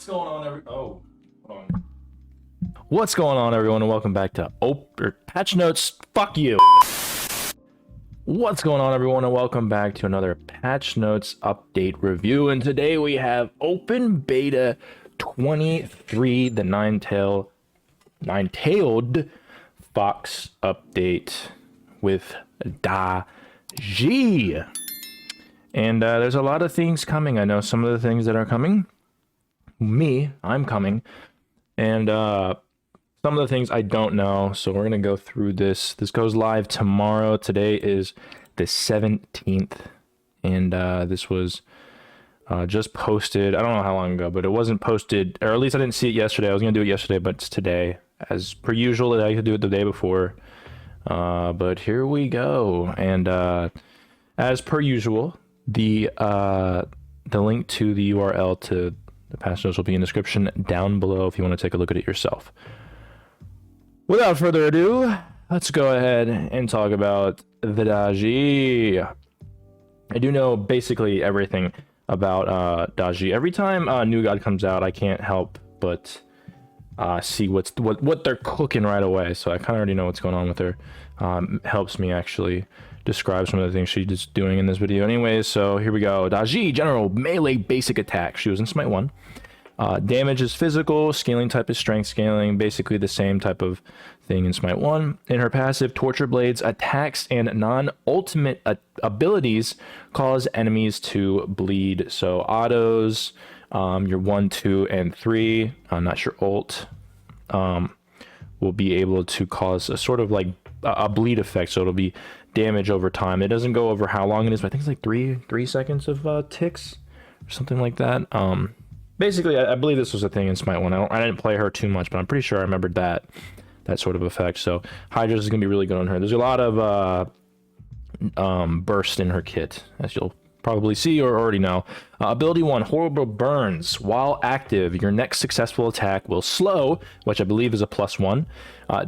What's going on, What's going on, everyone, and welcome back to Patch Notes. Fuck you. What's going on, everyone, and welcome back to another Patch Notes update review. And today we have Open Beta 23, the nine-tailed fox update with Daji. And there's a lot of things coming. I know some of the things that are coming. I'm coming. And some of the things I don't know. So we're going to go through this. This goes live tomorrow. Today is the 17th. And this was just posted. I don't know how long ago, but it wasn't posted. Or at least I didn't see it yesterday. I was going to do it yesterday, but it's today. As per usual, I could do it the day before. But here we go. And as per usual, the link to the URL to the patch notes will be in the description down below if you want to take a look at it yourself. Without further ado, let's go ahead and talk about the Daji. I do know basically everything about Daji. Every time New God comes out, I can't help but see what they're cooking right away. So I kind of already know what's going on with her. Helps me actually describe some of the things she's doing in this video. Anyways, so here we go. Daji, general melee basic attack. She was in Smite 1. Damage is physical, scaling type is strength scaling, basically the same type of thing in Smite 1. In her passive, Torture Blades attacks and non-ultimate abilities cause enemies to bleed. So autos, your 1, 2, and 3, not your ult, will be able to cause a sort of like a bleed effect. So it'll be damage over time. It doesn't go over how long it is, but I think it's like three seconds of ticks or something like that. Basically, I believe this was a thing in Smite 1. I didn't play her too much, but I'm pretty sure I remembered that sort of effect. So Hydra's is gonna be really good on her. There's a lot of burst in her kit, as you'll probably see or already know. Ability 1, Horrible Burns. While active, your next successful attack will slow, which I believe is a +1.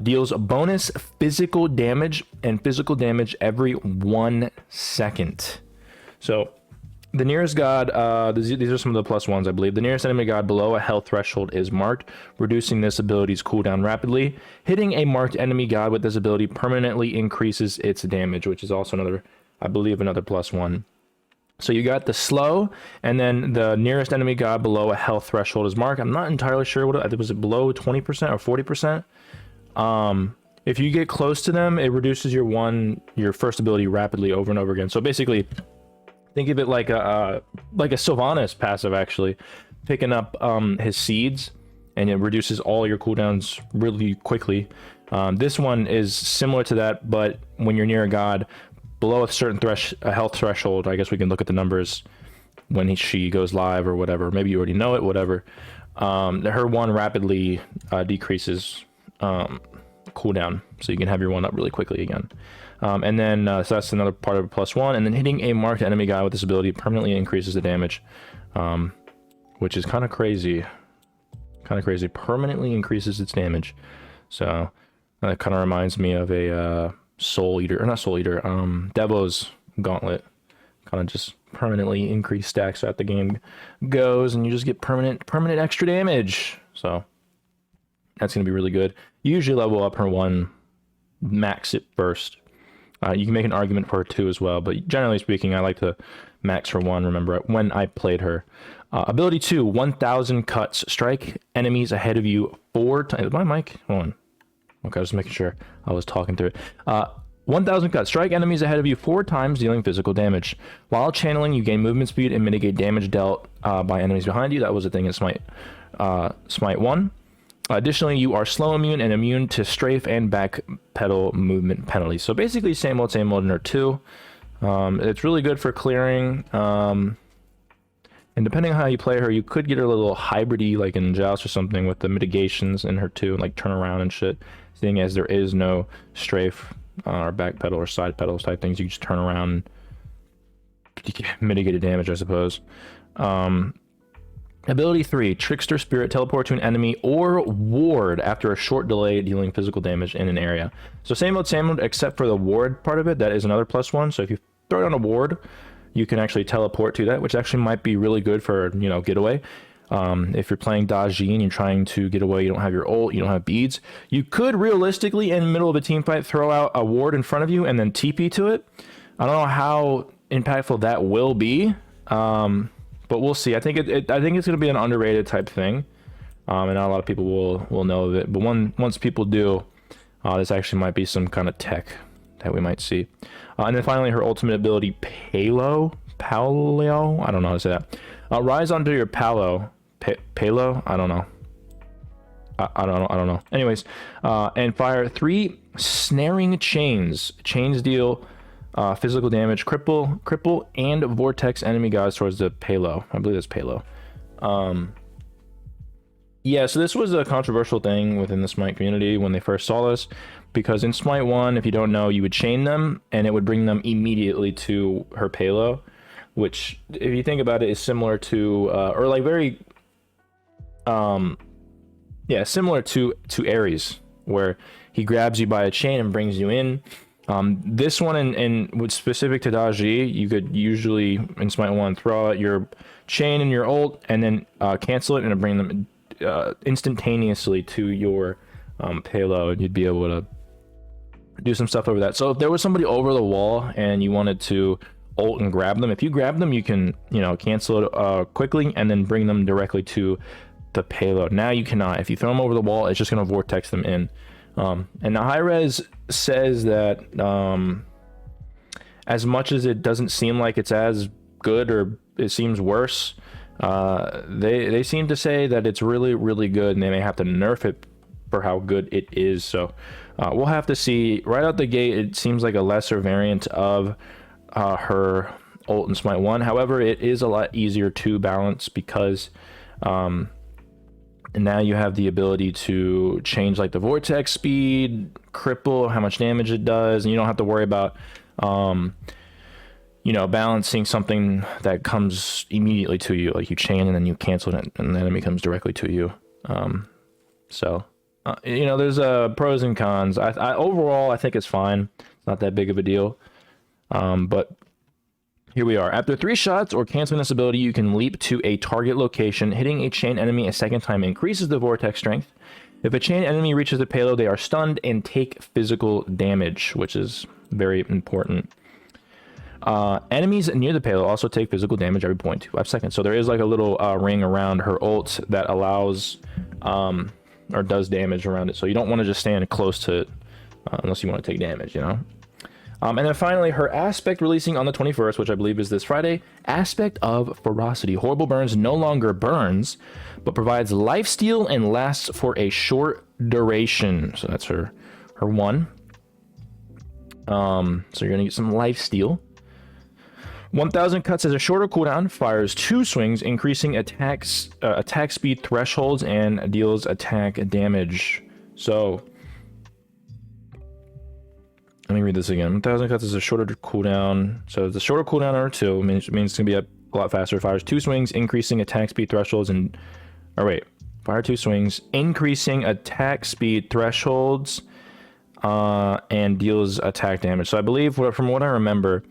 Deals bonus physical damage and physical damage every 1 second. So the nearest god, these are some of the +1s, I believe. The nearest enemy god below a health threshold is marked, reducing this ability's cooldown rapidly. Hitting a marked enemy god with this ability permanently increases its damage, which is also another, I believe, another +1. So you got the slow, and then the nearest enemy god below a health threshold is marked. I'm not entirely sure what it was. It below 20% or 40%. If you get close to them, it reduces your first ability rapidly over and over again. So basically, think of it like a Sylvanas passive, actually, picking up his seeds, and it reduces all your cooldowns really quickly. This one is similar to that, but when you're near a god below a certain health threshold, I guess we can look at the numbers when she goes live or whatever. Maybe you already know it, whatever. Her one rapidly decreases cooldown, so you can have your one up really quickly again. And then so that's another part of +1. And then hitting a marked enemy guy with this ability permanently increases the damage, which is kind of crazy. Permanently increases its damage. So that kind of reminds me of a Soul Eater, or not Soul Eater, Devo's Gauntlet. Kind of just permanently increase stacks throughout the game goes, and you just get permanent extra damage. So that's gonna be really good. You usually level up her 1, max it first. You can make an argument for her 2 as well, but generally speaking, I like to max her 1. Remember when I played her. Ability 2, 1000 cuts. Strike enemies ahead of you 4 times. My mic, hold on. Okay, I was making sure I was talking through it. 1000 cuts. Strike enemies ahead of you 4 times, dealing physical damage. While channeling, you gain movement speed and mitigate damage dealt by enemies behind you. That was a thing in Smite 1. Additionally, you are slow immune and immune to strafe and back pedal movement penalties. So basically, same old in her 2. It's really good for clearing. And depending on how you play her, you could get her a little hybridy, like in Joust or something, with the mitigations in her 2, like turn around and shit. Seeing as there is no strafe or back pedal or side pedals type things, you just turn around and get mitigated damage, I suppose. Ability 3, Trickster Spirit, teleport to an enemy or ward after a short delay, dealing physical damage in an area. So same mode, except for the ward part of it. That is another +1. So if you throw it on a ward, you can actually teleport to that, which actually might be really good for, you know, getaway. If you're playing Daji and you're trying to get away, you don't have your ult, you don't have beads, you could realistically, in the middle of a team fight, throw out a ward in front of you and then TP to it. I don't know how impactful that will be, but we'll see. I think I think it's going to be an underrated type thing, and not a lot of people will know of it. But once people do, this actually might be some kind of tech that we might see. And then finally, her ultimate ability, Paleo. I don't know how to say that. Rise onto your Palo. Palo? I don't know. I don't know. Anyways, and fire 3 snaring chains. Chains deal physical damage, cripple, and vortex enemy guys towards the Palo. I believe that's Palo. Yeah, so this was a controversial thing within the Smite community when they first saw this, because in Smite 1, if you don't know, you would chain them, and it would bring them immediately to her Palo, which, if you think about it, is similar to, or like very, yeah, similar to Ares, where he grabs you by a chain and brings you in. This one, and what's specific to Daji, you could usually, in Smite 1, throw out your chain and your ult, and then cancel it, and bring them instantaneously to your payload. You'd be able to do some stuff over that. So if there was somebody over the wall and you wanted to ult and grab them, if you grab them, you can, cancel it quickly and then bring them directly to the payload. Now you cannot. If you throw them over the wall, it's just going to vortex them in. And now Hi-Rez says that as much as it doesn't seem like it's as good, or it seems worse, they seem to say that it's really, really good, and they may have to nerf it for how good it is. So we'll have to see. Right out the gate, it seems like a lesser variant of her ult in Smite 1. However, it is a lot easier to balance because and now you have the ability to change like the vortex speed, cripple, how much damage it does, and you don't have to worry about balancing something that comes immediately to you, like you chain and then you cancel it and the enemy comes directly to you. There's pros and cons. I overall, I think it's fine. It's not that big of a deal. But here we are. After 3 shots or canceling this ability, you can leap to a target location. Hitting a chain enemy a second time increases the vortex strength. If a chain enemy reaches the payload, they are stunned and take physical damage, which is very important. Enemies near the payload also take physical damage every 0.25 seconds. So there is like a little ring around her ult that allows or does damage around it. So you don't want to just stand close to it unless you want to take damage, And then finally, her aspect releasing on the 21st, which I believe is this Friday. Aspect of Ferocity. Horrible Burns no longer burns, but provides lifesteal and lasts for a short duration. So that's her one. So you're going to get some lifesteal. 1000 cuts has a shorter cooldown, fires 2 swings, increasing attack speed thresholds, and deals attack damage. So let me read this again. 1000 cuts is a shorter cooldown. So the shorter cooldown on R2 means it's going to be a lot faster. Fires 2 swings, increasing attack speed thresholds, fire 2 swings, increasing attack speed thresholds, and deals attack damage. So I believe, from what I remember,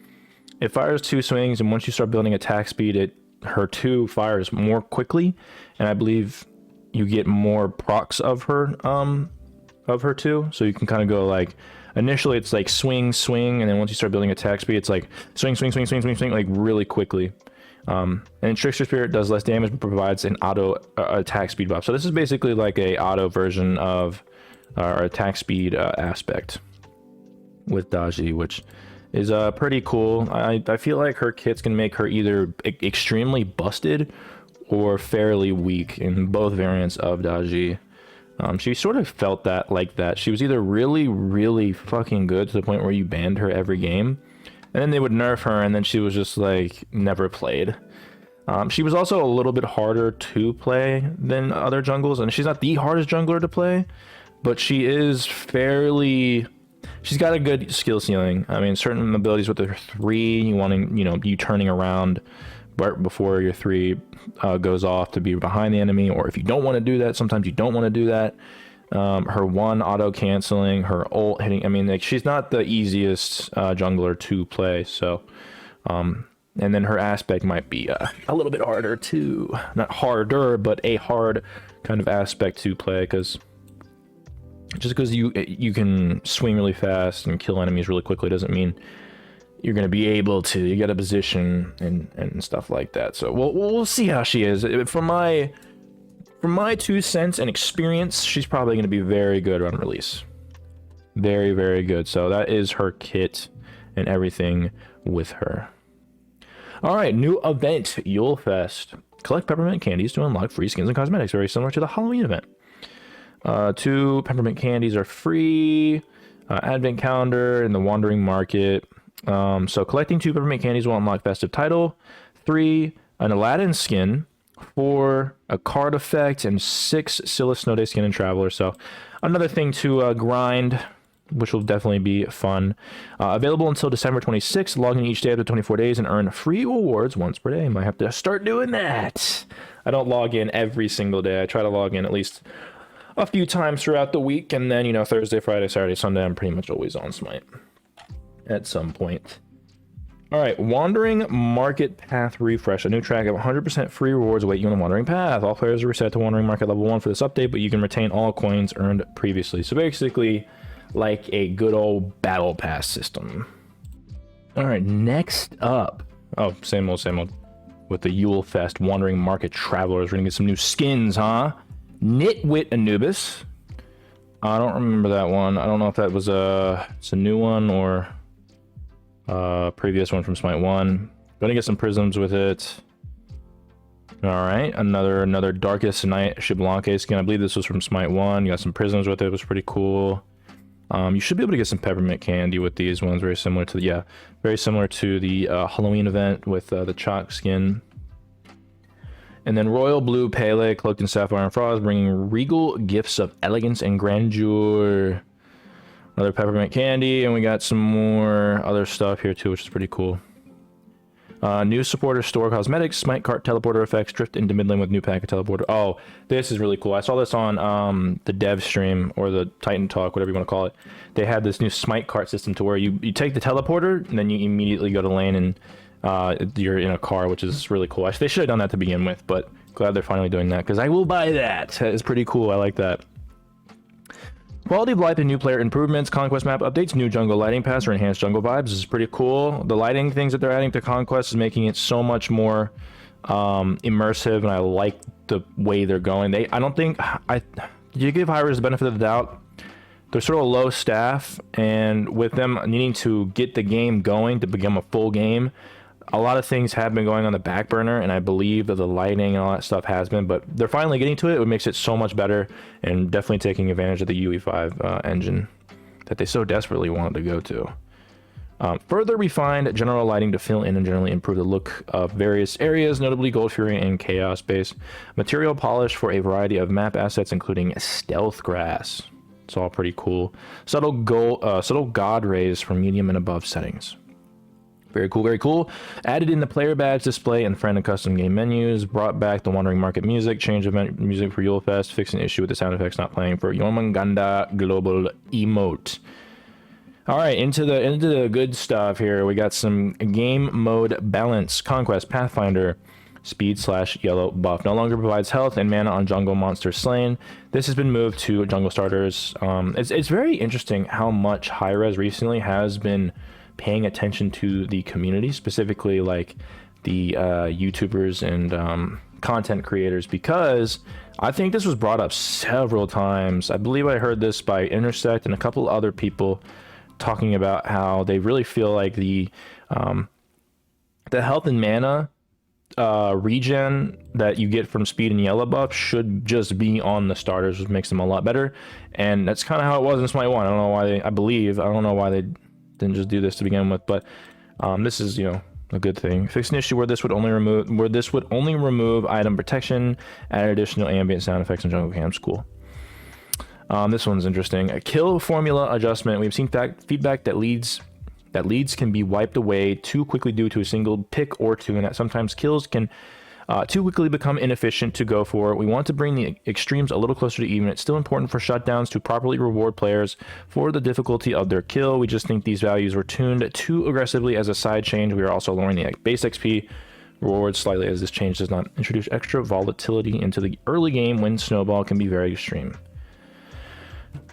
it fires 2 swings, and once you start building attack speed, her 2 fires more quickly, and I believe you get more procs of her 2. So you can kind of go like, initially it's like swing, and then once you start building attack speed, it's like swing, like really quickly. And Trickster Spirit does less damage, but provides an auto attack speed buff. So this is basically like a auto version of our attack speed aspect with Daji, which is pretty cool. I feel like her kits can make her either extremely busted or fairly weak in both variants of Daji. She sort of felt like that. She was either really, really fucking good to the point where you banned her every game, and then they would nerf her, and then she was just like never played. She was also a little bit harder to play than other jungles, and she's not the hardest jungler to play, but she is fairly... She's got a good skill ceiling. I mean, certain abilities with her 3, you turning around right before your 3 goes off to be behind the enemy, or if you don't want to do that, sometimes you don't want to do that. Her 1 auto canceling, her ult hitting. I mean, like, she's not the easiest jungler to play. So And then her aspect might be a little bit harder too. Not harder, but a hard kind of aspect to play, because just because you can swing really fast and kill enemies really quickly doesn't mean you're going to be able to. You get a position and stuff like that. So we'll see how she is. From my 2 cents and experience, she's probably going to be very good on release. Very, very good. So that is her kit and everything with her. All right, new event, Yule Fest. Collect peppermint candies to unlock free skins and cosmetics, very similar to the Halloween event. 2 peppermint candies are free. Advent calendar and the wandering market. So collecting 2 peppermint candies will unlock festive title. 3, an Aladdin skin. 4, a card effect, and 6, Scylla Snow Day skin and Traveler. So another thing to grind, which will definitely be fun. Available until December 26th. Log in each day after 24 days and earn free rewards once per day. Might have to start doing that. I don't log in every single day. I try to log in at least a few times throughout the week, and then, you know, Thursday, Friday, Saturday, Sunday, I'm pretty much always on Smite at some point. All right, Wandering Market Path Refresh. A new track of 100% free rewards await you on the Wandering Path. All players are reset to Wandering Market level 1 for this update, but you can retain all coins earned previously. So basically, like a good old battle pass system. All right, next up. Oh, same old. With the Yule Fest Wandering Market Travelers. We're gonna get some new skins, huh? Nitwit Anubis. I don't remember that one. I don't know if that was it's a new one or previous one from Smite 1. Gonna get some prisms with it. All right, another Darkest Night Xbalanque skin. I believe this was from Smite 1. You got some prisms with it. It was pretty cool. You should be able to get some peppermint candy with these ones. Very similar to the Halloween event with the Chalk skin. And then Royal Blue Pele, cloaked in Sapphire and Frost, bringing regal gifts of elegance and grandeur. Another peppermint candy, and we got some more other stuff here too, which is pretty cool. New supporter store cosmetics, Smite Cart teleporter effects, drift into mid lane with new pack of teleporter. Oh, this is really cool. I saw this on the dev stream, or the Titan Talk, whatever you want to call it. They had this new Smite Cart system to where you take the teleporter, and then you immediately go to lane, and you're in a car, which is really cool. Actually, they should have done that to begin with, but glad they're finally doing that, because I will buy that. That is pretty cool. I like that. Quality of life and new player improvements, Conquest map updates, new jungle lighting pass or enhanced jungle vibes. This is pretty cool. The lighting things that they're adding to Conquest is making it so much more immersive, and I like the way they're going. You give Hi-Rez the benefit of the doubt. They're sort of low staff, and with them needing to get the game going to become a full game, a lot of things have been going on the back burner, and I believe that the lighting and all that stuff has been, but they're finally getting to it. It makes it so much better, and definitely taking advantage of the UE5 engine that they so desperately wanted to go to. Further refined general lighting to fill in and generally improve the look of various areas, notably Gold Fury and Chaos Base. Material polish for a variety of map assets, including Stealth Grass. It's all pretty cool. Subtle God rays for medium and above settings. Very cool, very cool. Added in the player badge display and friend and custom game menus. Brought back the Wandering Market music. Changed event music for Yule Fest. Fixed an issue with the sound effects not playing for Jormungandr Global Emote. All right, into the good stuff here. We got some game mode balance. Conquest Pathfinder speed/yellow buff. No longer provides health and mana on jungle monsters slain. This has been moved to jungle starters. It's very interesting how much Hi-Rez recently has been paying attention to the community, specifically like the YouTubers and content creators, because I think this was brought up several times. I believe I heard this by Intersect and a couple other people talking about how they really feel like the health and mana regen that you get from speed and yellow buff should just be on the starters, which makes them a lot better. And that's kind of how it was in Smite 1. I don't know why I don't know why they didn't just do this to begin with, but this is, you know, a good thing. Fix an issue where this would only remove item protection, add additional ambient sound effects in jungle camps. Cool. This one's interesting. A kill formula adjustment. We've seen feedback that leads can be wiped away too quickly due to a single pick or two, and that sometimes kills can too quickly become inefficient to go for. We want to bring the extremes a little closer to even. It's still important for shutdowns to properly reward players for the difficulty of their kill. We just think these values were tuned too aggressively as a side change. We are also lowering the base XP rewards slightly, as this change does not introduce extra volatility into the early game when snowball can be very extreme.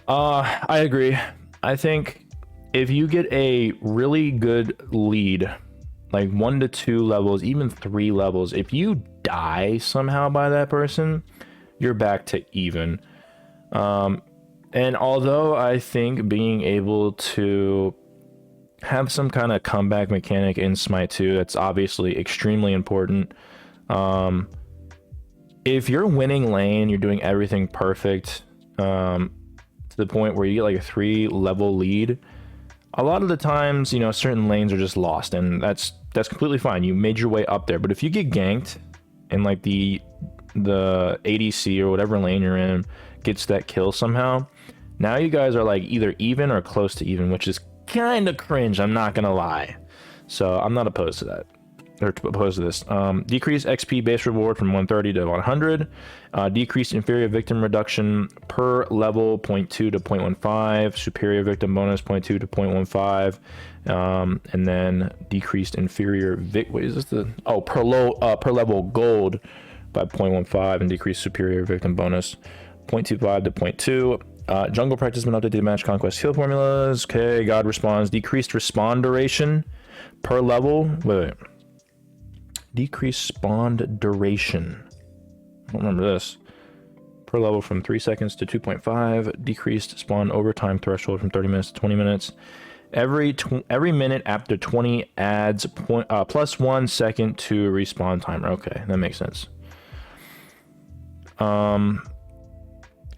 I agree. I think if you get a really good lead, like 1 to 2 levels, even 3 levels, if you die somehow by that person, you're back to even. And although I think being able to have some kind of comeback mechanic in Smite 2, that's obviously extremely important. If you're winning lane, you're doing everything perfect, to the point where you get like a 3-level lead, a lot of the times, you know, certain lanes are just lost, and that's completely fine. You made your way up there. But if you get ganked and like the ADC or whatever lane you're in gets that kill somehow, now you guys are like either even or close to even, which is kind of cringe, I'm not gonna lie. So I'm not opposed to that, or opposed to this. Decrease XP base reward from 130 to 100. Decreased inferior victim reduction per level 0.2 to 0.15. Superior victim bonus 0.2 to 0.15. And then decreased inferior what is this? Per level gold by 0.15, and decreased superior victim bonus 0.25 to 0.2. Jungle practice been updated to match conquest heal formulas. Okay, God responds. Decreased respawn duration per level. Wait. Decreased spawn duration. I don't remember this. Per level from 3 seconds to 2.5. Decreased spawn overtime threshold from 30 minutes to 20 minutes. Every minute after 20 adds plus 1 second to respawn timer. Okay, that makes sense.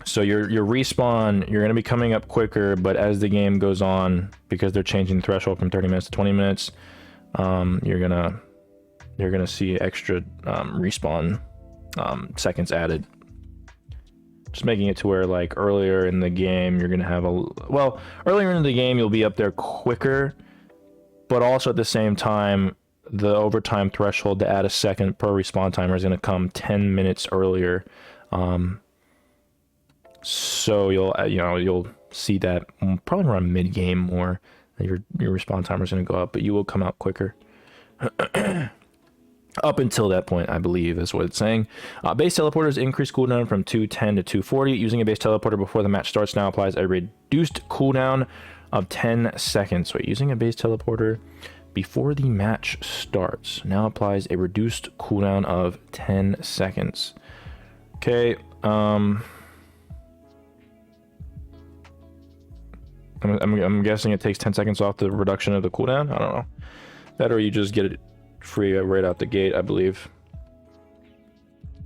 So your respawn, you're going to be coming up quicker, but as the game goes on, because they're changing the threshold from 30 minutes to 20 minutes, you're gonna see extra respawn seconds added, just making it to where like earlier in the game you're gonna have earlier in the game you'll be up there quicker, but also at the same time the overtime threshold to add a second per respawn timer is going to come 10 minutes earlier. So you'll see that probably around mid game more, that your respawn timer is going to go up, but you will come out quicker. Up until that point, I believe, is what it's saying. Base teleporters increase cooldown from 210 to 240. Using a base teleporter before the match starts now applies a reduced cooldown of 10 seconds. Wait, using a base teleporter before the match starts now applies a reduced cooldown of 10 seconds. Okay, I'm guessing it takes 10 seconds off the reduction of the cooldown. I don't know. That, or you just get it free right out the gate, I believe.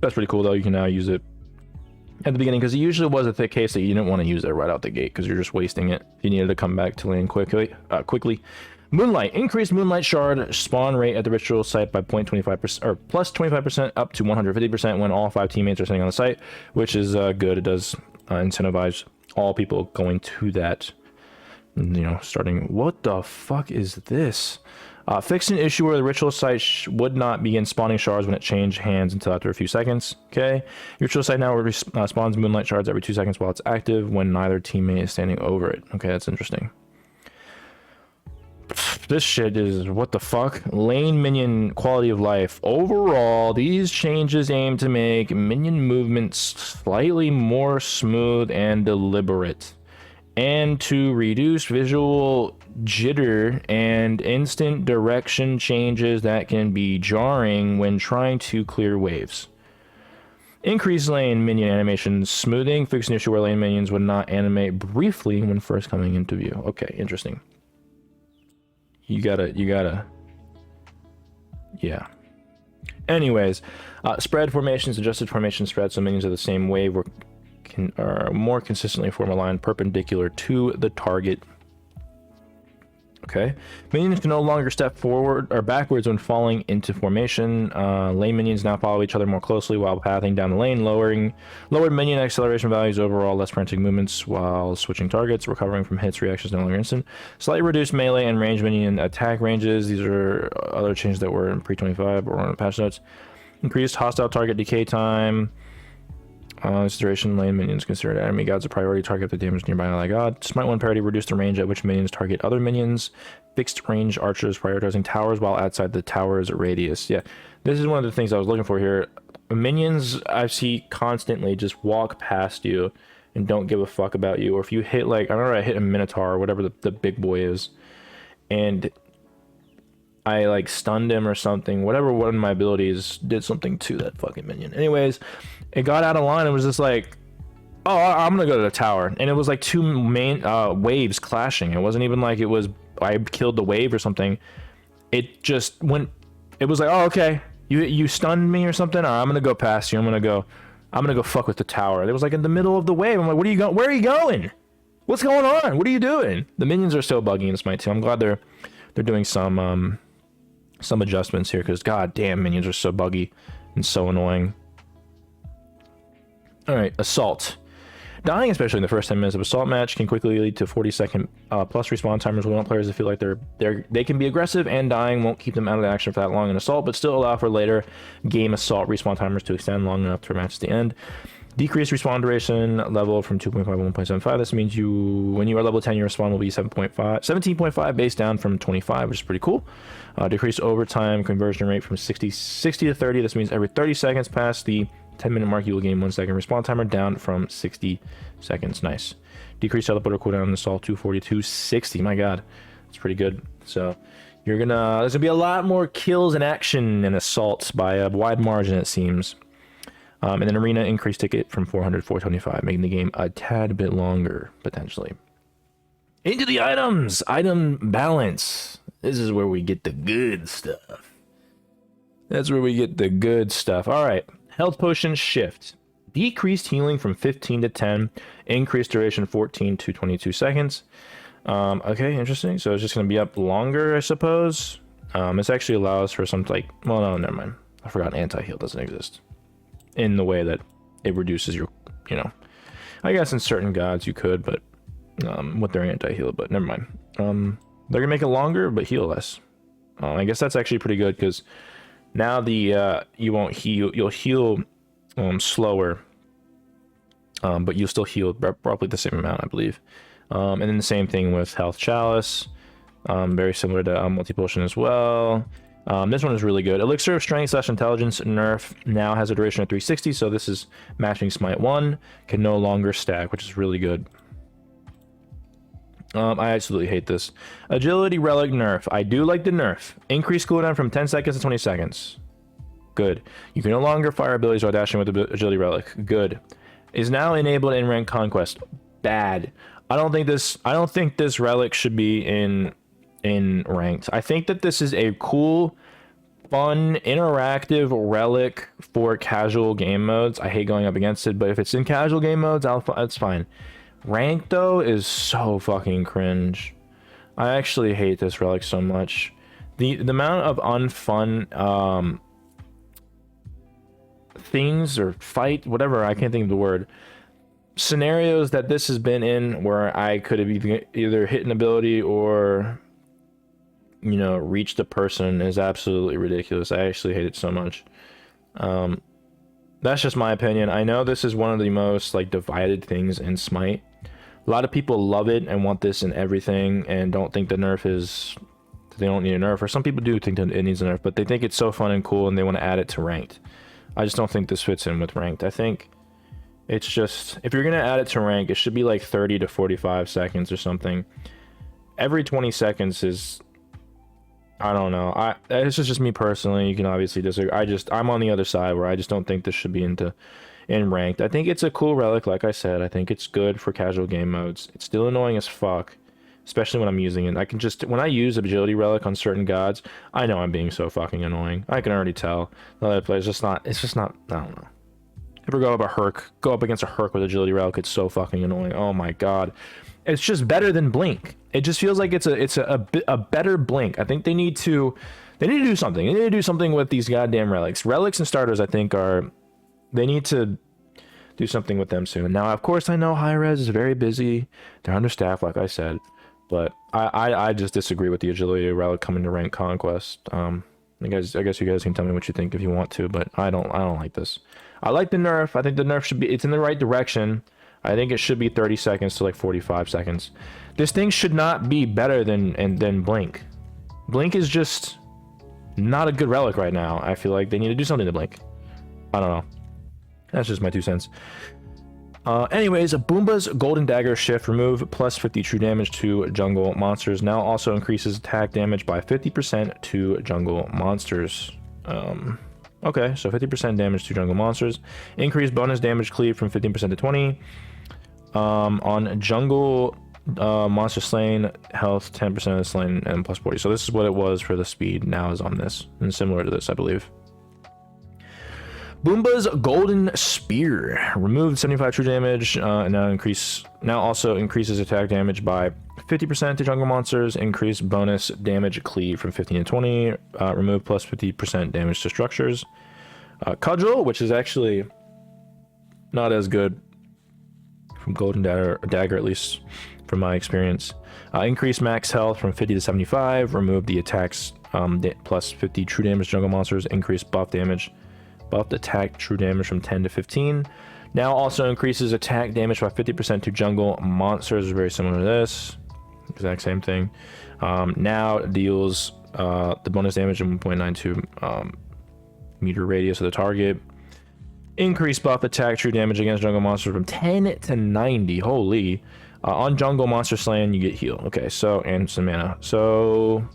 That's pretty cool though. You can now use it at the beginning, because it usually was the case that you didn't want to use it right out the gate because you're just wasting it. You needed to come back to lane quickly. Moonlight. Increased Moonlight Shard spawn rate at the ritual site by 0.25% or plus 25% up to 150% when all 5 teammates are sitting on the site, which is good. It does incentivize all people going to that, starting. What the fuck is this? Fixed an issue where the ritual site would not begin spawning shards when it changed hands until after a few seconds. Okay. Your ritual site now spawns Moonlight Shards every 2 seconds while it's active when neither teammate is standing over it. Okay, that's interesting. This shit is what the fuck. Lane minion quality of life. Overall, these changes aim to make minion movements slightly more smooth and deliberate, and to reduce visual jitter and instant direction changes that can be jarring when trying to clear waves. Increase lane minion animation smoothing. Fix an issue where lane minions would not animate briefly when first coming into view. Okay, interesting. You gotta, yeah. Anyways, spread formations, adjusted formation spread, so minions of the same wave are more consistently form a line perpendicular to the target. Okay. Minions can no longer step forward or backwards when falling into formation. Lane minions now follow each other more closely while pathing down the lane, lowered minion acceleration values overall, less frantic movements while switching targets, recovering from hits, reactions no longer instant. Slightly reduced melee and range minion attack ranges. These are other changes that were in pre-25 or on the patch notes. Increased hostile target decay time. This duration, lane minions considered enemy gods a priority. Target up the damage nearby ally god. Smite 1 parity, reduce the range at which minions target other minions. Fixed range archers, prioritizing towers while outside the tower's radius. Yeah, this is one of the things I was looking for here. Minions I see constantly just walk past you and don't give a fuck about you. Or if you hit, like, I remember I hit a Minotaur or whatever the big boy is, and I like stunned him or something. Whatever one of my abilities did something to that fucking minion. Anyways, it got out of line and was just like, oh, I'm gonna go to the tower. And it was like two main waves clashing. It wasn't even like it was I killed the wave or something. It just went, it was like, oh, okay, you stunned me or something. All right, I'm gonna go past you. I'm gonna go fuck with the tower. It was like in the middle of the wave. I'm like, what are you going? Where are you going? What's going on? What are you doing? The minions are so buggy in Smite 2. I'm glad they're doing some adjustments here, because god damn, minions are so buggy and so annoying. All right, assault. Dying, especially in the first 10 minutes of assault match, can quickly lead to 40-second plus respawn timers. We want players to feel like they can be aggressive, and dying won't keep them out of the action for that long in assault, but still allow for later game assault respawn timers to extend long enough to match the end. Decreased respawn duration level from 2.5 to 1.75. This means when you are level 10, your respawn will be 17.5 base down from 25, which is pretty cool. Decreased overtime conversion rate from 60 to 30. This means every 30 seconds past the 10-minute mark, you will gain 1 second respawn timer, down from 60 seconds. Nice. Decreased teleporter cooldown in assault 240 to 60. My god, that's pretty good. So there's gonna be a lot more kills and action in assault by a wide margin, it seems. And then arena increased ticket from 400 to 425, making the game a tad bit longer potentially. Into the items. Item balance. This is where we get the good stuff. That's where we get the good stuff. All right. Health potion shift. Decreased healing from 15 to 10. Increased duration 14 to 22 seconds. Okay, interesting. So it's just going to be up longer, I suppose. This actually allows for some, like, well, no, never mind. I forgot anti-heal doesn't exist in the way that it reduces your, I guess in certain gods you could, but with their anti-heal, but never mind. They're gonna make it longer but heal less. I guess that's actually pretty good, because now you won't heal, you'll heal slower, but you'll still heal probably the same amount, I believe. And then the same thing with health chalice, very similar to multi-potion as well. This one is really good. Elixir of Strength / Intelligence nerf now has a duration of 360, so this is matching Smite 1. Can no longer stack, which is really good. I absolutely hate this. Agility Relic nerf. I do like the nerf. Increased cooldown from 10 seconds to 20 seconds. Good. You can no longer fire abilities while dashing with the Agility Relic. Good. Is now enabled in Rank Conquest. Bad. I don't think this relic should be in ranked. I think that this is a cool, fun, interactive relic for casual game modes. I hate going up against it, but if it's in casual game modes, it's fine. Ranked, though, is so fucking cringe. I actually hate this relic so much. The amount of unfun things or fight, whatever, I can't think of the word, scenarios that this has been in where I could have either hit an ability or reached a person is absolutely ridiculous. I actually hate it so much. That's just my opinion. I know this is one of the most divided things in Smite. A lot of people love it and want this in everything and don't think the nerf is, they don't need a nerf, or some people do think that it needs a nerf, but they think it's so fun and cool and they want to add it to ranked. I just don't think this fits in with ranked. I think it's just, if you're going to add it to rank, it should be like 30 to 45 seconds or something. Every 20 seconds is, I don't know. This is just me personally. You can obviously disagree. I'm on the other side where I just don't think this should be in ranked. I think it's a cool relic, like I said. I think it's good for casual game modes. It's still annoying as fuck, especially when I'm using it. I can just, when I use agility relic on certain gods, I know I'm being so fucking annoying. I can already tell. The other players, it's just not, I don't know. Ever go up against a Herc with agility relic, it's so fucking annoying. Oh my god. It's just better than Blink. It just feels like it's a better Blink. I think they need to do something. They need to do something with these goddamn relics. Relics and starters, I think, they need to do something with them soon. Now, of course, I know Hi-Rez is very busy. They're understaffed, like I said. But I just disagree with the agility relic coming to rank conquest. I guess you guys can tell me what you think if you want to, but I don't like this. I like the nerf. I think the nerf should be, it's in the right direction. I think it should be 30 seconds to like 45 seconds. This thing should not be better than Blink. Blink is just not a good relic right now. I feel like they need to do something to Blink. I don't know. That's just my 2 cents. Anyways, Boomba's Golden Dagger shift, remove plus 50 true damage to jungle monsters. Now also increases attack damage by 50% to jungle monsters. Okay, so 50% damage to jungle monsters. Increase bonus damage cleave from 15% to 20. On jungle monster slain, health 10% of the slain and plus 40. So this is what it was for the speed. Now is on this, and similar to this, I believe. Boomba's Golden Spear, removed 75 true damage, and now also increases attack damage by 50% to jungle monsters. Increase bonus damage cleave from 15 to 20. Remove plus 50% damage to structures. Cudgel, which is actually not as good from Golden Dagger, at least from my experience. Increase max health from 50 to 75. Remove the attacks plus 50 true damage to jungle monsters. Increase buff damage. Buffed attack true damage from 10 to 15. Now also increases attack damage by 50% to jungle monsters. Very similar to this. Exact same thing. Now deals the bonus damage in 1.92 meter radius of the target. Increase buff attack true damage against jungle monsters from 10 to 90. Holy. On jungle monster slain, you get heal. Okay, so, and some mana. So...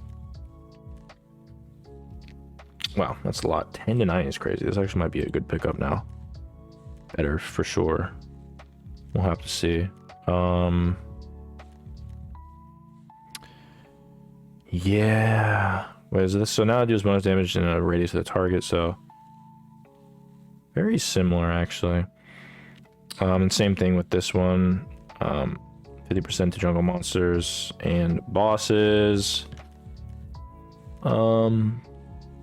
wow, that's a lot. 10 to 9 is crazy. This actually might be a good pickup now. Better for sure. We'll have to see. Yeah. Wait, is this? So now it deals bonus damage in a radius of the target, so very similar actually. And same thing with this one. 50% to jungle monsters and bosses.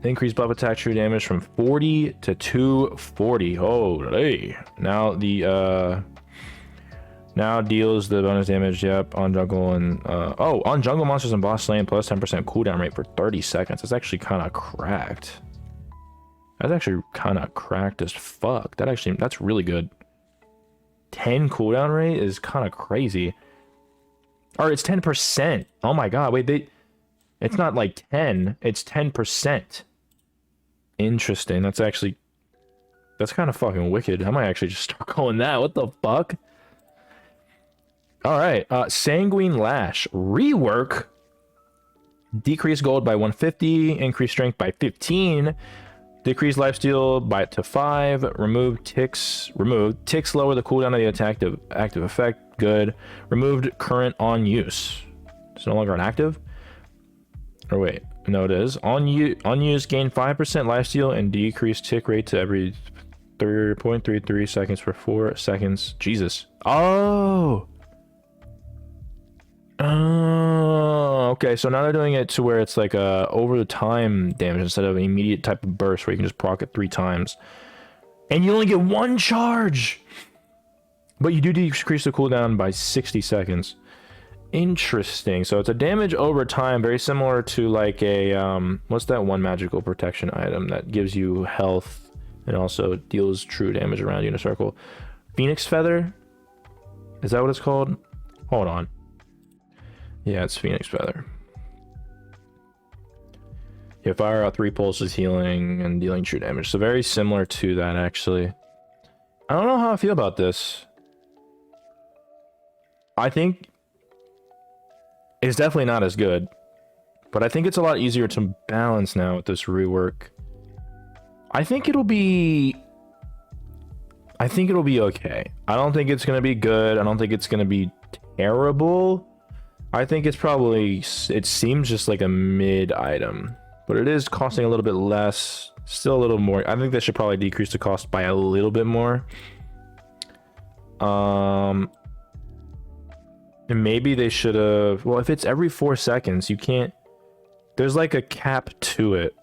Increase buff attack true damage from 40 to 240. Holy. Now the now deals the bonus damage, yep, on jungle and on jungle monsters and boss slain plus 10% cooldown rate for 30 seconds. That's actually kind of cracked. That's actually kind of cracked as fuck. That's really good. 10 cooldown rate is kind of crazy. Or it's 10%. Oh my god, wait, it's not like 10, it's 10%. Interesting. That's kind of fucking wicked. I might actually just start calling that. What the fuck? All right. Sanguine Lash rework. Decrease gold by 150. Increase strength by 15. Decrease lifesteal to 5. Remove ticks. Ticks lower the cooldown of the active effect. Good. Removed current on use. It's no longer an active. Or wait. No, it is. On use, gain 5% lifesteal and decrease tick rate to every 3.33 seconds for 4 seconds. Jesus. Oh, okay. So now they're doing it to where it's like over the time damage instead of an immediate type of burst where you can just proc it 3 times. And you only get 1 charge! But you do decrease the cooldown by 60 seconds. Interesting. So it's a damage over time, very similar to like a what's that one magical protection item that gives you health and also deals true damage around you in a circle? Phoenix Feather? Is that what it's called? Hold on. Yeah, it's Phoenix Feather. Yeah, fire out 3 pulses, healing and dealing true damage. So very similar to that actually. I don't know how I feel about this. I think it's definitely not as good, but I think it's a lot easier to balance now with this rework. I think it'll be okay. I don't think it's gonna be good. I don't think it's gonna be terrible. I think it's probably, it seems just like a mid item, but it is costing a little bit less, still a little more. I think they should probably decrease the cost by a little bit more. And maybe they should have, well, if it's every 4 seconds, you can't, there's like a cap to it.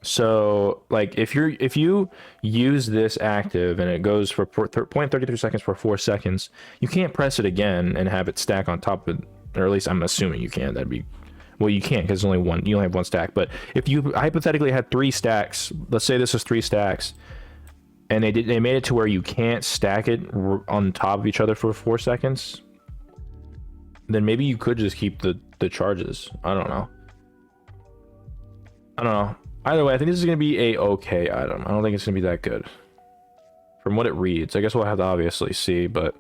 So like if you use this active and it goes for 0.33 seconds for 4 seconds, you can't press it again and have it stack on top of it, or at least I'm assuming you can. That'd be Well, you can't because there's only one. You only have one stack. But if you hypothetically had 3 stacks, let's say this is 3 stacks, and they made it to where you can't stack it on top of each other for 4 seconds, then maybe you could just keep the charges. I don't know. Either way, I think this is gonna be a okay item. I don't think it's gonna be that good from what it reads. I guess we'll have to obviously see, but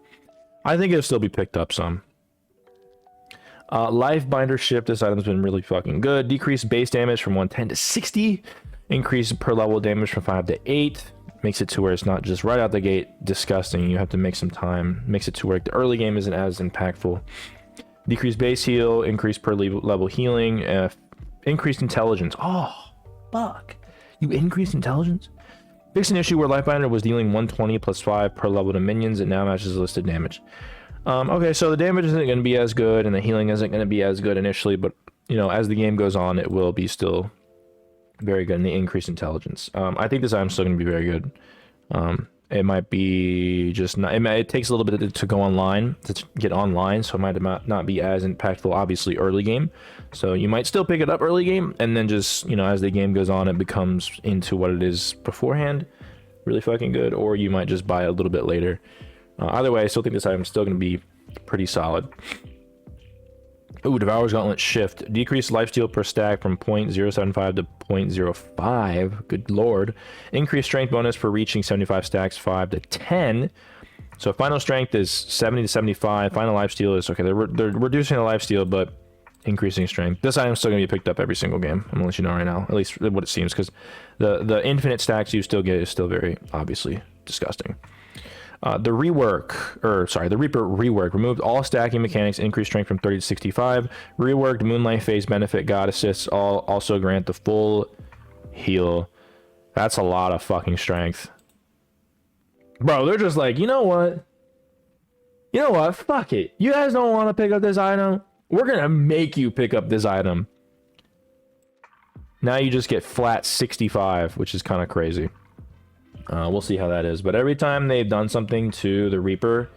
I think it'll still be picked up some. Life Binder Ship, this item's been really fucking good. Decreased base damage from 110 to 60. Increase per level damage from 5 to 8. Makes it to where it's not just right out the gate disgusting. You have to make some time. Makes it to where the early game isn't as impactful. Decreased base heal. Increased per level healing. Increased intelligence. Oh, fuck. You increased intelligence? Fixed an issue where Life Binder was dealing 120 plus 5 per level to minions. It now matches listed damage. Okay, so the damage isn't going to be as good, and the healing isn't going to be as good initially, but, you know, as the game goes on, it will be still very good in the increased intelligence. I think this item's still going to be very good. It might be just not... It takes a little bit to go online, to get online, so it might not be as impactful, obviously, early game. So you might still pick it up early game, and then just, you know, as the game goes on, it becomes into what it is beforehand. Really fucking good, or you might just buy it a little bit later. Either way, I still think this item's still going to be pretty solid. Ooh, Devourer's Gauntlet Shift. Decreased lifesteal per stack from 0.075 to 0.05. Good lord. Increased strength bonus for reaching 75 stacks, 5 to 10. So final strength is 70 to 75. Final lifesteal is... Okay, they're reducing the lifesteal, but increasing strength. This item's still going to be picked up every single game. I'm going to let you know right now. At least what it seems, because the infinite stacks you still get is still very, obviously, disgusting. The Reaper rework removed all stacking mechanics, increased strength from 30 to 65. Reworked Moonlight Phase benefit, God assists all also grant the full heal. That's a lot of fucking strength, bro. They're just like, you know what? Fuck it. You guys don't want to pick up this item? We're gonna make you pick up this item. Now you just get flat 65, which is kind of crazy. We'll see how that is, but every time they've done something to the Reaper,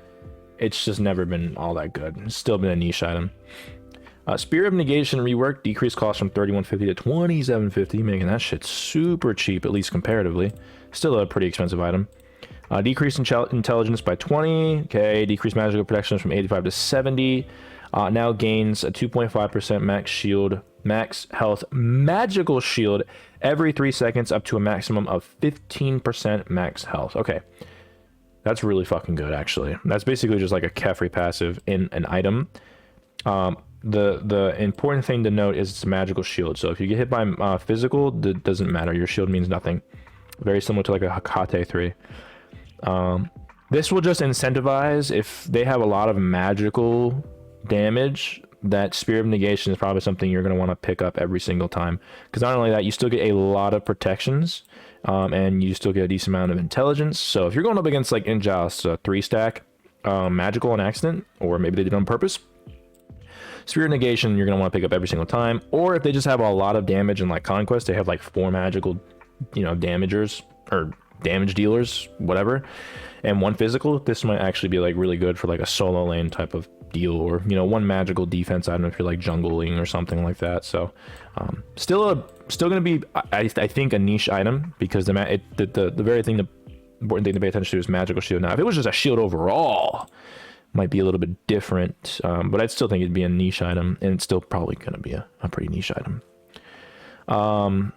it's just never been all that good. It's still been a niche item. Spear of Negation rework, decreased cost from 3150 to 2750, making that shit super cheap, at least comparatively. Still a pretty expensive item. Decreased intelligence by 20. Okay, decreased magical protection from 85 to 70. Now gains a 2.5% max health magical shield every 3 seconds up to a maximum of 15% max health. Okay, that's really fucking good, actually. That's basically just like a Kefri passive in an item. The important thing to note is it's a magical shield, so if you get hit by physical, that doesn't matter. Your shield means nothing. Very similar to like a Hakate 3. This will just incentivize, if they have a lot of magical damage, that Spear of Negation is probably something you're going to want to pick up every single time, because not only that, you still get a lot of protections, and you still get a decent amount of intelligence. So if you're going up against like Injoust, a 3-stack magical on accident, or maybe they did it on purpose, Spear of Negation you're going to want to pick up every single time. Or if they just have a lot of damage in like Conquest, they have like 4 magical, you know, damagers or damage dealers, whatever, and 1 physical, this might actually be like really good for like a solo lane type of deal, or, you know, 1 magical defense item if you're like jungling or something like that. So still gonna be, I think, a niche item, because the very thing, the important thing to pay attention to is magical shield. Now if it was just a shield overall, might be a little bit different, but I'd still think it'd be a niche item, and it's still probably gonna be a pretty niche item. A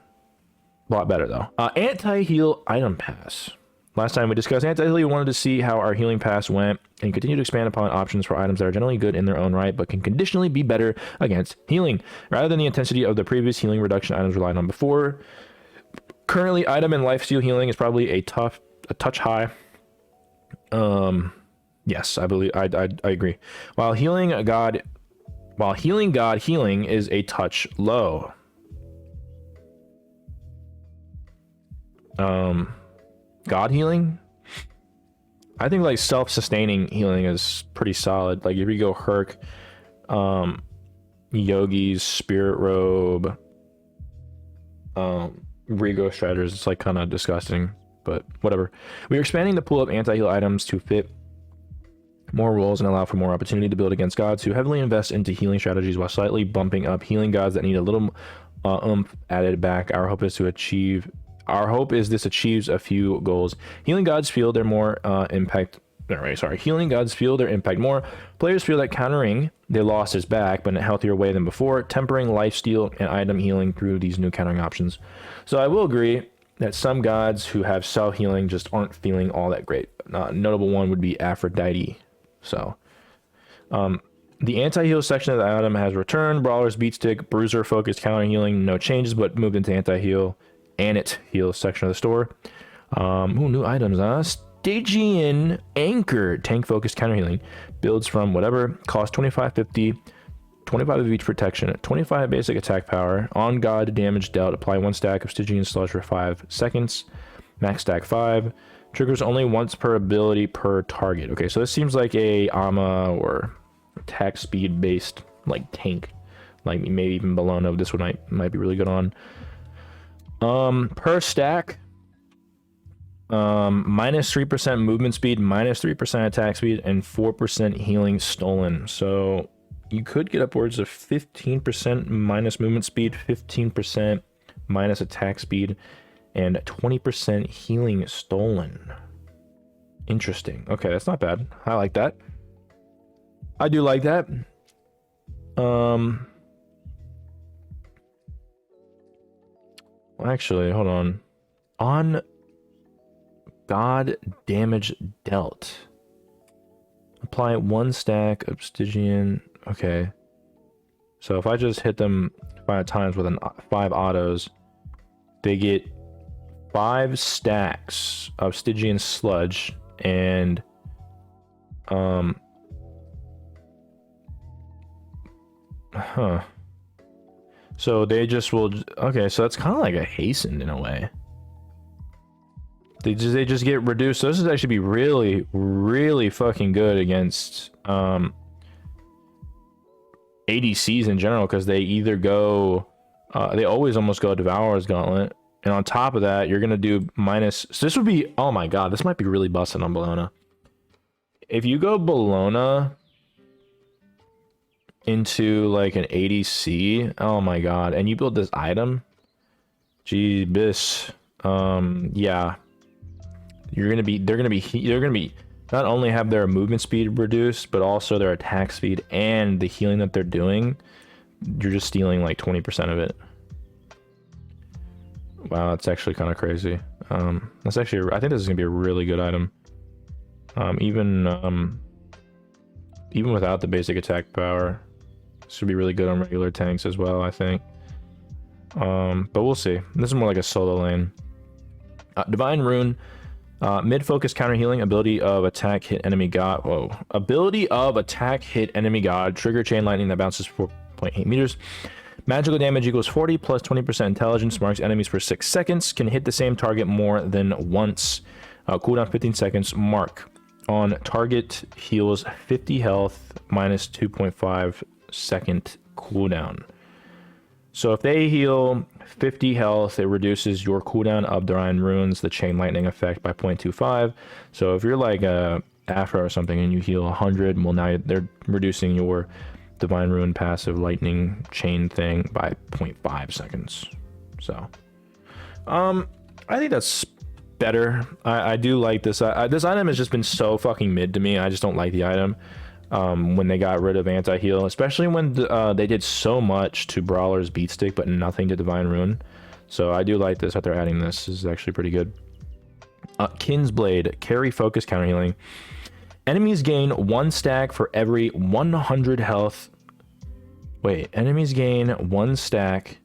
lot better though. Anti-heal item pass. Last time we discussed anti-heal, we wanted to see how our healing pass went and continue to expand upon options for items that are generally good in their own right, but can conditionally be better against healing, rather than the intensity of the previous healing reduction items relied on before. Currently, item and lifesteal healing is probably a touch high. Yes, I believe I agree. While healing God healing is a touch low. God healing, I think like self-sustaining healing is pretty solid. Like if you go Herc, Yogi's Spirit Robe, Rigo Striders, it's like kind of disgusting, but whatever. We are expanding the pool of anti-heal items to fit more rolls and allow for more opportunity to build against gods who heavily invest into healing strategies while slightly bumping up healing gods that need a little oomph added back. Our hope is this achieves a few goals. Healing gods feel their more impact. Healing gods feel their impact more. Players feel that countering their loss is back, but in a healthier way than before, tempering lifesteal and item healing through these new countering options. So I will agree that some gods who have self-healing just aren't feeling all that great. A notable one would be Aphrodite. So, the anti-heal section of the item has returned. Brawler's Beatstick, Bruiser focused counter healing, no changes, but moved into anti-heal and it heal section of the store. New items, Stygian Anchor, tank focused counter healing, builds from whatever, cost 2550, 25 of each protection, 25 basic attack power, on god damage dealt, apply 1 stack of Stygian Sludge for 5 seconds, max stack 5, triggers only once per ability per target. Okay, so this seems like a AMA or attack speed based like tank, like maybe even Bologna. This one might be really good on. Per stack, minus 3% movement speed, minus 3% attack speed, and 4% healing stolen. So you could get upwards of 15% minus movement speed, 15% minus attack speed, and 20% healing stolen. Interesting. Okay, that's not bad. I like that. I do like that. Actually, hold on. On god damage dealt, apply 1 stack of Stygian. Okay, so if I just hit them 5 times with 5 autos, they get 5 stacks of Stygian Sludge and so they just will. Okay, so it's kind of like a hastened in a way. They just get reduced. So this is actually be really, really fucking good against ADCs in general, because they either go, they always almost go Devourer's Gauntlet, and on top of that, you're gonna do minus. So this would be, oh my god, this might be really busted on Bologna. If you go Bologna into like an ADC, oh my god, and you build this item, jeebus, yeah, they're gonna be not only have their movement speed reduced, but also their attack speed and the healing that they're doing. You're just stealing like 20% of it. Wow, that's actually kind of crazy. That's actually, I think this is gonna be a really good item. Even without the basic attack power, this should be really good on regular tanks as well, I think. But we'll see. This is more like a solo lane. Divine Rune, mid-focus counter healing, ability of attack hit enemy god. Whoa. Ability of attack hit enemy god, trigger chain lightning that bounces 4.8 meters. Magical damage equals 40 plus 20% intelligence, marks enemies for 6 seconds, can hit the same target more than once. Cooldown 15 seconds, mark on target heals 50 health, minus 2.5 second cooldown. So if they heal 50 health, it reduces your cooldown of Divine Runes, the chain lightning effect, by 0.25. So if you're like a Afro or something and you heal 100, well, now they're reducing your Divine Rune passive lightning chain thing by 0.5 seconds. So I think that's better. I do like this. This item has just been so fucking mid to me. I just don't like the item. When they got rid of anti-heal, especially when they did so much to Brawler's Beatstick but nothing to Divine Rune. So I do like this that they're adding this. This is actually pretty good. Kinsblade, carry focus counter healing. Enemies gain 1 stack for every 100 health. Wait, enemies gain 1 stack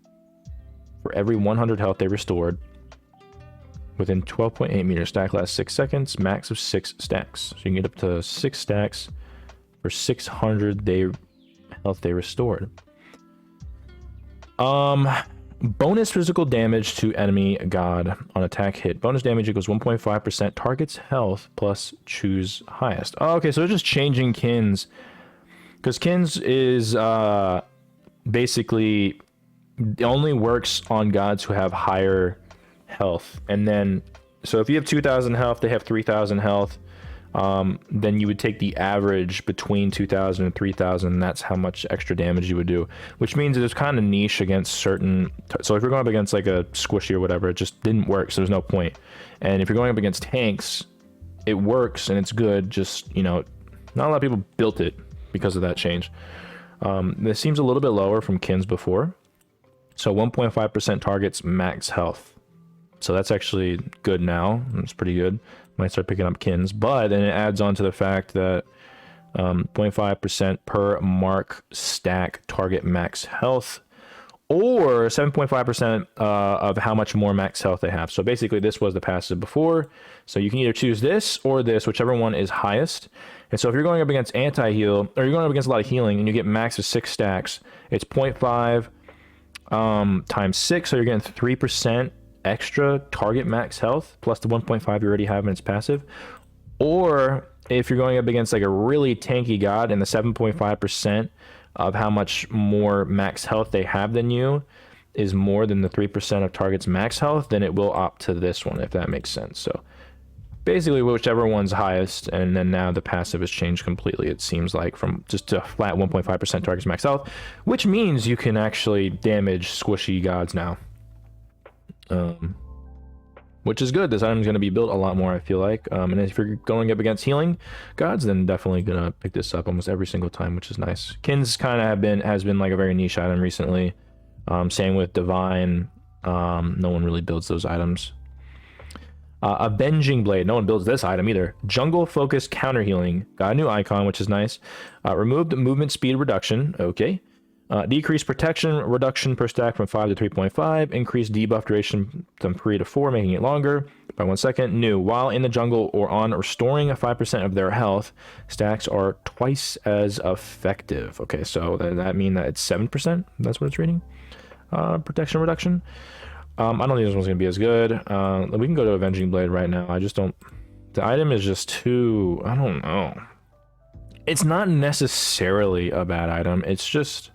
for every 100 health they restored within 12.8 meters. Stack lasts 6 seconds, max of 6 stacks. So you can get up to 6 stacks for 600 health they restored. Bonus physical damage to enemy god on attack hit. Bonus damage equals 1.5% target's health plus choose highest. Oh, okay, so they're just changing Kins, because Kins is basically only works on gods who have higher health. And then, so if you have 2,000 health, they have 3,000 health. then you would take the average between 2000 and 3000, and that's how much extra damage you would do, which means it's kind of niche against certain. So if you're going up against like a squishy or whatever, it just didn't work, so there's no point. And if you're going up against tanks, it works and it's good, just, you know, not a lot of people built it because of that change. This seems a little bit lower from Kins before. So 1.5% targets max health. So that's actually good now. It's pretty good. Might start picking up Kins, but then it adds on to the fact that 0.5% per mark stack target max health, or 7.5% of how much more max health they have. So basically this was the passive before. So you can either choose this or this, whichever one is highest. And so if you're going up against anti-heal, or you're going up against a lot of healing, and you get max of 6 stacks, it's 0.5 times 6, so you're getting 3% extra target max health plus the 1.5 you already have in its passive. Or if you're going up against like a really tanky god, and the 7.5% of how much more max health they have than you is more than the 3% of target's max health, then it will opt to this one, if that makes sense. So basically whichever one's highest, and then now the passive has changed completely, it seems like, from just a flat 1.5% target's max health, which means you can actually damage squishy gods now. Which is good. This item is going to be built a lot more, I feel like. And if you're going up against healing gods, then definitely gonna pick this up almost every single time, which is nice. Kins kind of has been like a very niche item recently. Same with Divine. No one really builds those items. Avenging Blade. No one builds this item either. Jungle focused counter healing. Got a new icon, which is nice. Removed movement speed reduction. Okay. Decreased protection reduction per stack from 5 to 3.5. Increased debuff duration from 3 to 4, making it longer by 1 second. New. While in the jungle or on restoring 5% of their health, stacks are twice as effective. Okay, so that mean that it's 7%? That's what it's reading? Protection reduction. I don't think this one's going to be as good. We can go to Avenging Blade right now. I just don't... The item is just too... I don't know. It's not necessarily a bad item. It's just...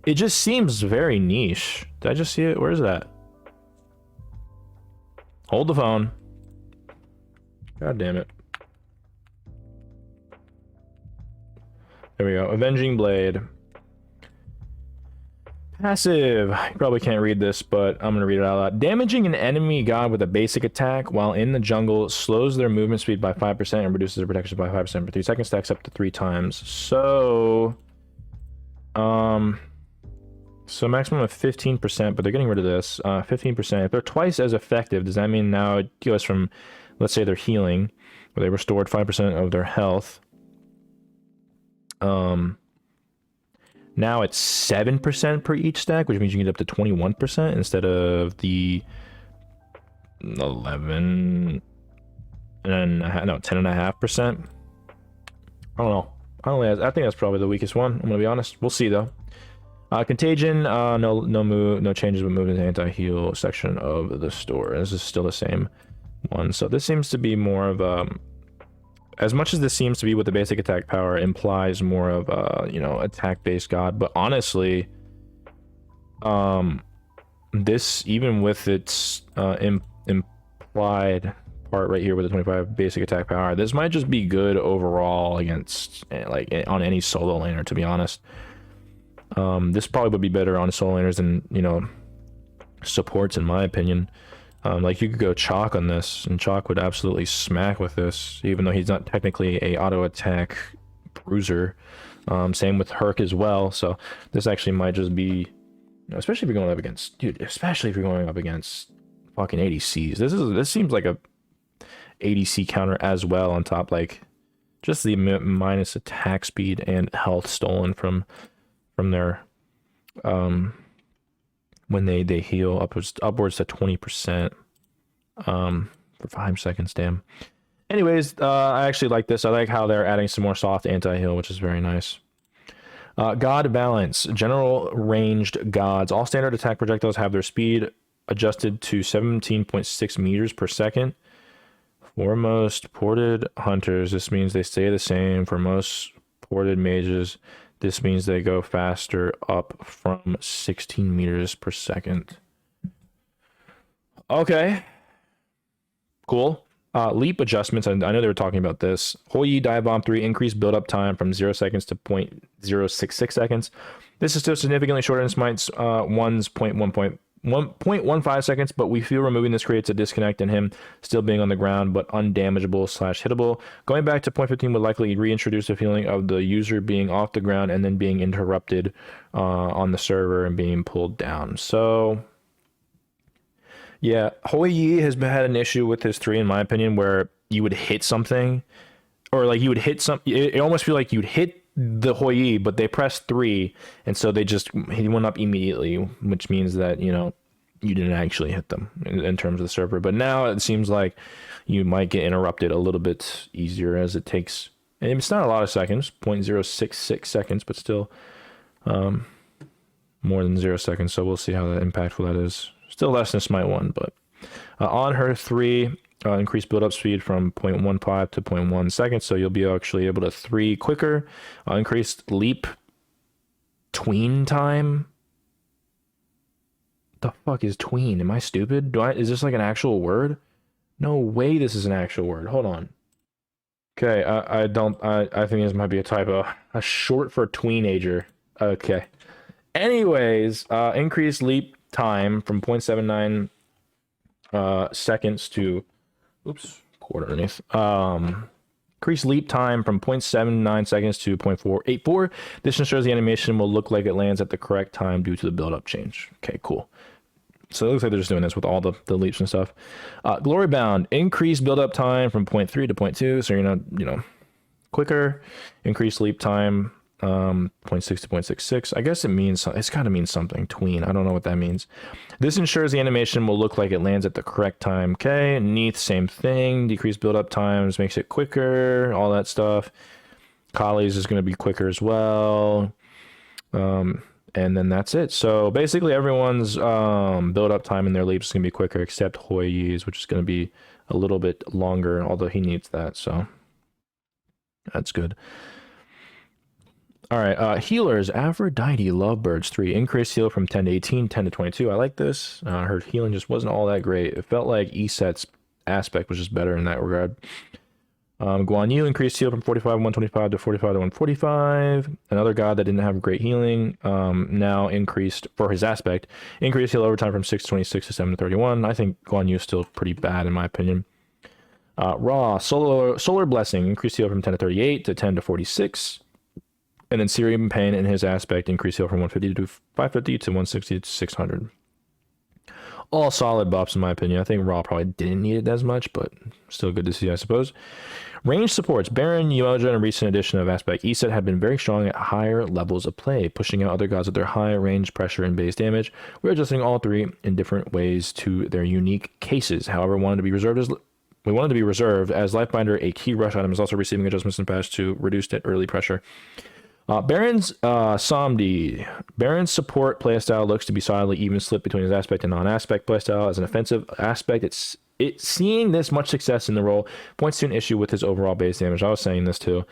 It just seems very niche. Did I just see it? Where is that? Hold the phone. God damn it. There we go. Avenging Blade. Passive. You probably can't read this, but I'm going to read it out loud. Damaging an enemy god with a basic attack while in the jungle slows their movement speed by 5% and reduces their protection by 5% for 3 seconds, stacks up to 3 times. So maximum of 15%, but they're getting rid of this. 15%. If they're twice as effective, does that mean now it goes from, let's say they're healing, where they restored 5% of their health. Now it's 7% per each stack, which means you can get up to 21% instead of the 11 and no 10.5%. I don't know. I think that's probably the weakest one. I'm gonna be honest. We'll see though. Contagion, no changes, but moved into anti-heal section of the store. This is still the same one. So this seems to be more of as much as this seems to be with the basic attack power, implies more of you know, attack-based god. But honestly, this, even with its implied part right here with the 25 basic attack power, this might just be good overall against, like, on any solo laner, to be honest. This probably would be better on solo laners than, you know, supports, in my opinion. Like, you could go Chalk on this, and Chalk would absolutely smack with this, even though he's not technically a auto attack bruiser. Same with Herc as well. So this actually might just be, you know, especially if you're going up against, dude, especially if you're going up against fucking ADCs. This seems like a ADC counter as well, on top, like, just the minus attack speed and health stolen from their when they heal upwards to 20% for 5 seconds. Damn. Anyways, I actually like this. I like how they're adding some more soft anti-heal, which is very nice. God balance. General ranged gods. All standard attack projectiles have their speed adjusted to 17.6 meters per second. For most ported hunters, this means they stay the same. For most ported mages, this means they go faster, up from 16 meters per second. Okay. Cool. Leap adjustments, and I know they were talking about this. Hou Yi Dive Bomb 3 increased build-up time from 0 seconds to 0.066 seconds. This is still significantly shorter than Smite's 1's 1.15 seconds, but we feel removing this creates a disconnect in him still being on the ground, but undamageable / hittable. Going back to 0.15 would likely reintroduce a feeling of the user being off the ground and then being interrupted on the server and being pulled down. So yeah, Hou Yi has had an issue with his 3, in my opinion, where you would hit something, or like you would hit some. It almost feel like you'd hit the Hou Yi, but they pressed 3, and so he went up immediately, which means that you didn't actually hit them in terms of the server. But now it seems like you might get interrupted a little bit easier as it takes. And it's not a lot of seconds, 0.066 seconds, but still more than 0 seconds. So we'll see how impactful that is. Still less than Smite 1, but on her 3, increased build-up speed from 0.15 to 0.1 seconds, so you'll be actually able to 3 quicker. Increased leap tween time. The fuck is tween? Am I stupid? Is this like an actual word? No way this is an actual word. Hold on. Okay, I think this might be a typo. A short for tweenager. Okay. Anyways, increased leap time from 0.79 seconds to quarter underneath. Increased leap time from 0.79 seconds to 0.484. This ensures the animation will look like it lands at the correct time due to the build-up change. Okay, cool. So it looks like they're just doing this with all the leaps and stuff. Glory Bound, increased build-up time from 0.3 to 0.2, so you're not, quicker. Increased leap time 0.6 to 0.66. I guess it's got to mean something. Tween. I don't know what that means. This ensures the animation will look like it lands at the correct time. Okay. Neath, same thing. Decreased build-up times makes it quicker. All that stuff. Kali's is going to be quicker as well. And then that's it. So basically everyone's build-up time in their leaps is going to be quicker except Hou Yi's, which is going to be a little bit longer, although he needs that. So that's good. All right, healers, Aphrodite, Lovebirds 3, increased heal from 10 to 18, 10 to 22. I like this. Her healing just wasn't all that great. It felt like ESET's aspect was just better in that regard. Guan Yu increased heal from 45 to 125 to 45 to 145. Another god that didn't have great healing, now increased, for his aspect, increased heal over time from 6 to 26 to 7 to 31. I think Guan Yu is still pretty bad in my opinion. Ra, Solar Blessing, increased heal from 10 to 38 to 10 to 46. And then Syrian Pain in his aspect increased heal from 150 to 550 to 160 to 600. All solid buffs in my opinion. I think Ra probably didn't need it as much, but still good to see, I suppose. Range supports. Baron, Umoja, and a recent edition of Aspect ESET have been very strong at higher levels of play, pushing out other gods with their high range, pressure, and base damage. We're adjusting all 3 in different ways to their unique cases. However, we wanted to be reserved as Lifebinder, a key rush item, is also receiving adjustments in patch to reduce that early pressure. Baron's Samdi. Baron's support playstyle looks to be solidly even split between his aspect and non-aspect playstyle. As an offensive aspect, it's seeing this much success in the role points to an issue with his overall base damage. I was saying this too.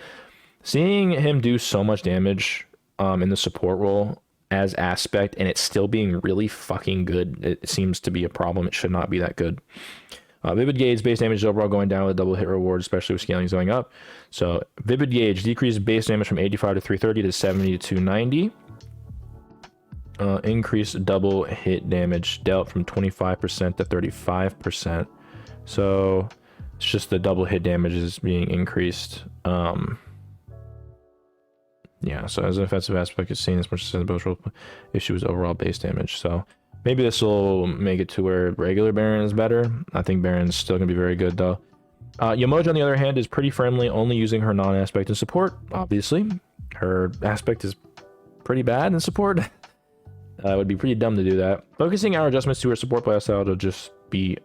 Seeing him do so much damage in the support role as aspect and it's still being really fucking good, it seems to be a problem. It should not be that good. Vivid Gauge base damage is overall going down with double hit reward, especially with scaling going up. So Vivid Gauge decreased base damage from 85 to 330 to 70 to 290. Increased double hit damage dealt from 25% to 35%. So it's just the double hit damage is being increased. Yeah, so as an offensive aspect, it's seen as much as the both issue is overall base damage. So maybe this will make it to where regular Baron is better. I think Baron's still going to be very good, though. Umoja, on the other hand, is pretty friendly, only using her non-aspect in support, obviously. Her aspect is pretty bad in support. It would be pretty dumb to do that. Focusing our adjustments to her support playstyle to just be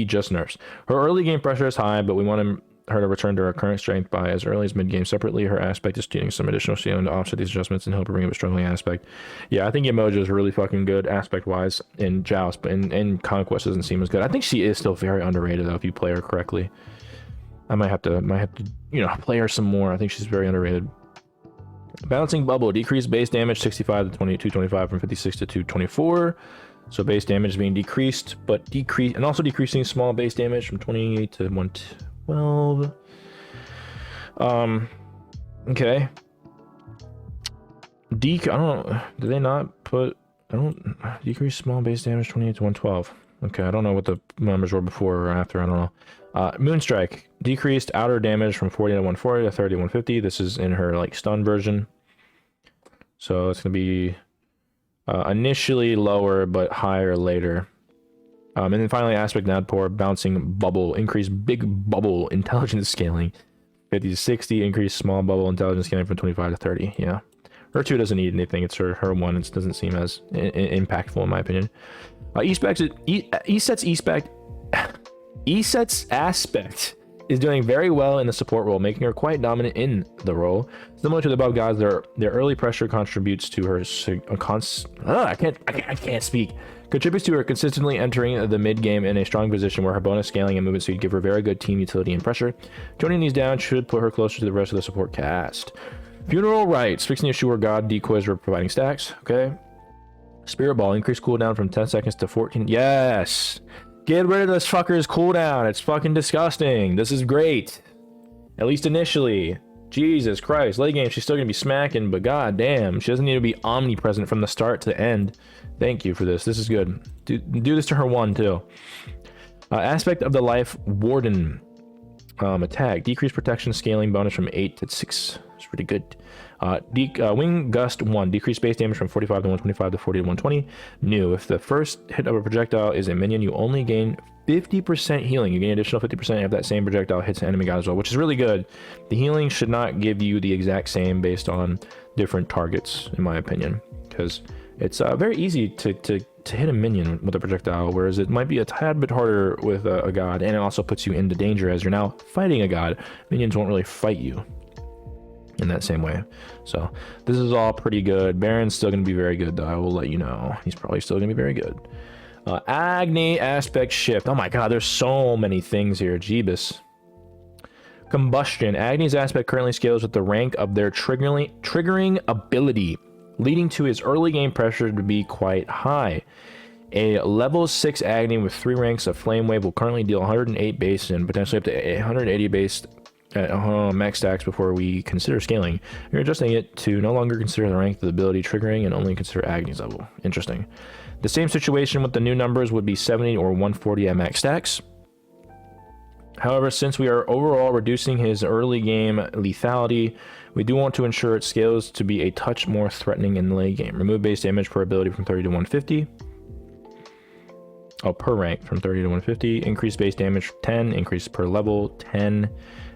just nerfs. Her early game pressure is high, but we want her to return to her current strength by as early as mid-game. Separately, her aspect is getting some additional scaling to offset these adjustments and help her bring up a struggling aspect. Yeah, I think Umoja is really fucking good aspect-wise in Joust, but in Conquest doesn't seem as good. I think she is still very underrated, though, if you play her correctly. I might have to play her some more. I think she's very underrated. Bouncing Bubble, decreased base damage 65 to 225 from 56 to 224. So base damage is being decreased, but and also decreasing small base damage from 28 to 112. Okay. I don't, did they not put, I don't, decrease small base damage 28 to 112. Okay, I don't know what the numbers were before or after, I don't know. Moonstrike, decreased outer damage from 40 to 140 to 30 to 150. This is in her, like, stun version. So it's going to be initially lower, but higher later. And then finally, Aspect Nadpor, bouncing bubble, increased big bubble intelligence scaling. 50 to 60, increased small bubble intelligence scaling from 25 to 30, yeah. Her 2 doesn't need anything, it's her 1, it doesn't seem as impactful in my opinion. Eset's Aspect is doing very well in the support role, making her quite dominant in the role. Similar to the above gods, their early pressure contributes to her contributes to her consistently entering the mid game in a strong position where her bonus scaling and movement speed give her very good team utility and pressure. Toning these down should put her closer to the rest of the support cast. Funeral Rites, fixing the issue where god decoys were providing stacks. Okay. Spirit Ball, increased cooldown from 10 seconds to 14. Yes! Get rid of this fucker's cooldown. It's fucking disgusting. This is great. At least initially. Jesus Christ. Late game, she's still gonna be smacking, but god damn, she doesn't need to be omnipresent from the start to the end. Thank you for this. This is good. Do this to her 1 too. Aspect of the Life Warden. Attack. Decreased protection scaling bonus from 8 to 6. It's pretty good. Wing Gust 1. Decreased base damage from 45 to 125 to 40 to 120. New. If the first hit of a projectile is a minion, you only gain 50% healing. You gain additional 50% if that same projectile hits an enemy god as well, which is really good. The healing should not give you the exact same based on different targets, in my opinion, because it's very easy to hit a minion with a projectile, whereas it might be a tad bit harder with a god, and it also puts you into danger as you're now fighting a god. Minions won't really fight you in that same way. So this is all pretty good. Baron's still going to be very good, though. I will let you know. He's probably still going to be very good. Agni Aspect Shift. Oh my god, there's so many things here. Jeebus. Combustion. Agni's aspect currently scales with the rank of their triggering ability, leading to his early game pressure to be quite high. A level 6 Agni with 3 ranks of Flame Wave will currently deal 108 base and potentially up to 180 base max stacks before we consider scaling. You're adjusting it to no longer consider the rank of the ability triggering and only consider Agni's level. Interesting. The same situation with the new numbers would be 70 or 140 at max stacks. However, since we are overall reducing his early game lethality, we do want to ensure it scales to be a touch more threatening in the late game. Remove base damage per ability from 30 to 150. Oh, per rank from 30 to 150. Increase base damage 10. Increase per level 10.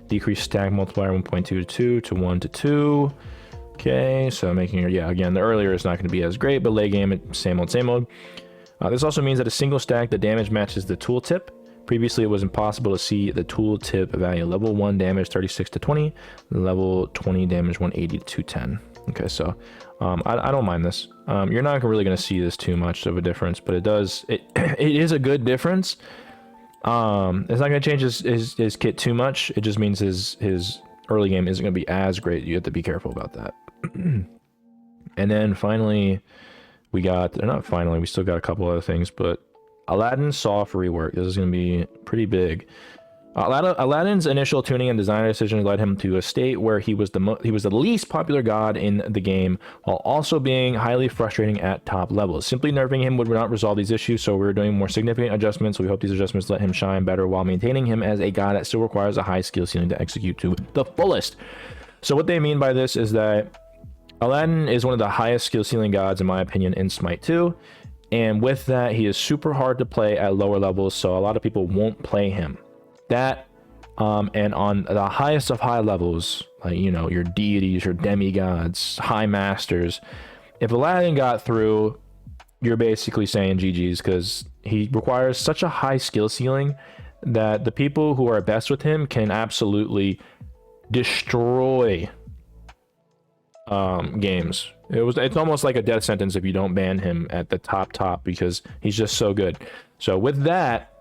Decrease stack multiplier 1.2 to 2 to 1 to 2. Okay, so making it, yeah, again, the earlier is not going to be as great, but late game, same old, same old. This also means that a single stack, the damage matches the tooltip. Previously, it was impossible to see the tooltip value. Level 1 damage 36 to 20, level 20 damage 180 to 210. Okay, so I don't mind this. You're not really going to see this too much of a difference, but it is a good difference. It's not going to change his kit too much. It just means his early game isn't going to be as great. You have to be careful about that. And then finally, we still got a couple other things, but Aladdin's soft rework. This is going to be pretty big. Aladdin's initial tuning and design decisions led him to a state where he was the least popular god in the game, while also being highly frustrating at top levels. Simply nerfing him would not resolve these issues, so we're doing more significant adjustments. We hope these adjustments let him shine better while maintaining him as a god that still requires a high skill ceiling to execute to the fullest. So what they mean by this is that Aladdin is one of the highest skill ceiling gods, in my opinion, in Smite 2. And with that, he is super hard to play at lower levels, so a lot of people won't play him. That, and on the highest of high levels, like, you know, your deities, your demigods, high masters, if Aladdin got through, you're basically saying GG's, because he requires such a high skill ceiling that the people who are best with him can absolutely destroy games. It's almost like a death sentence if you don't ban him at the top, because he's just so good. So with that,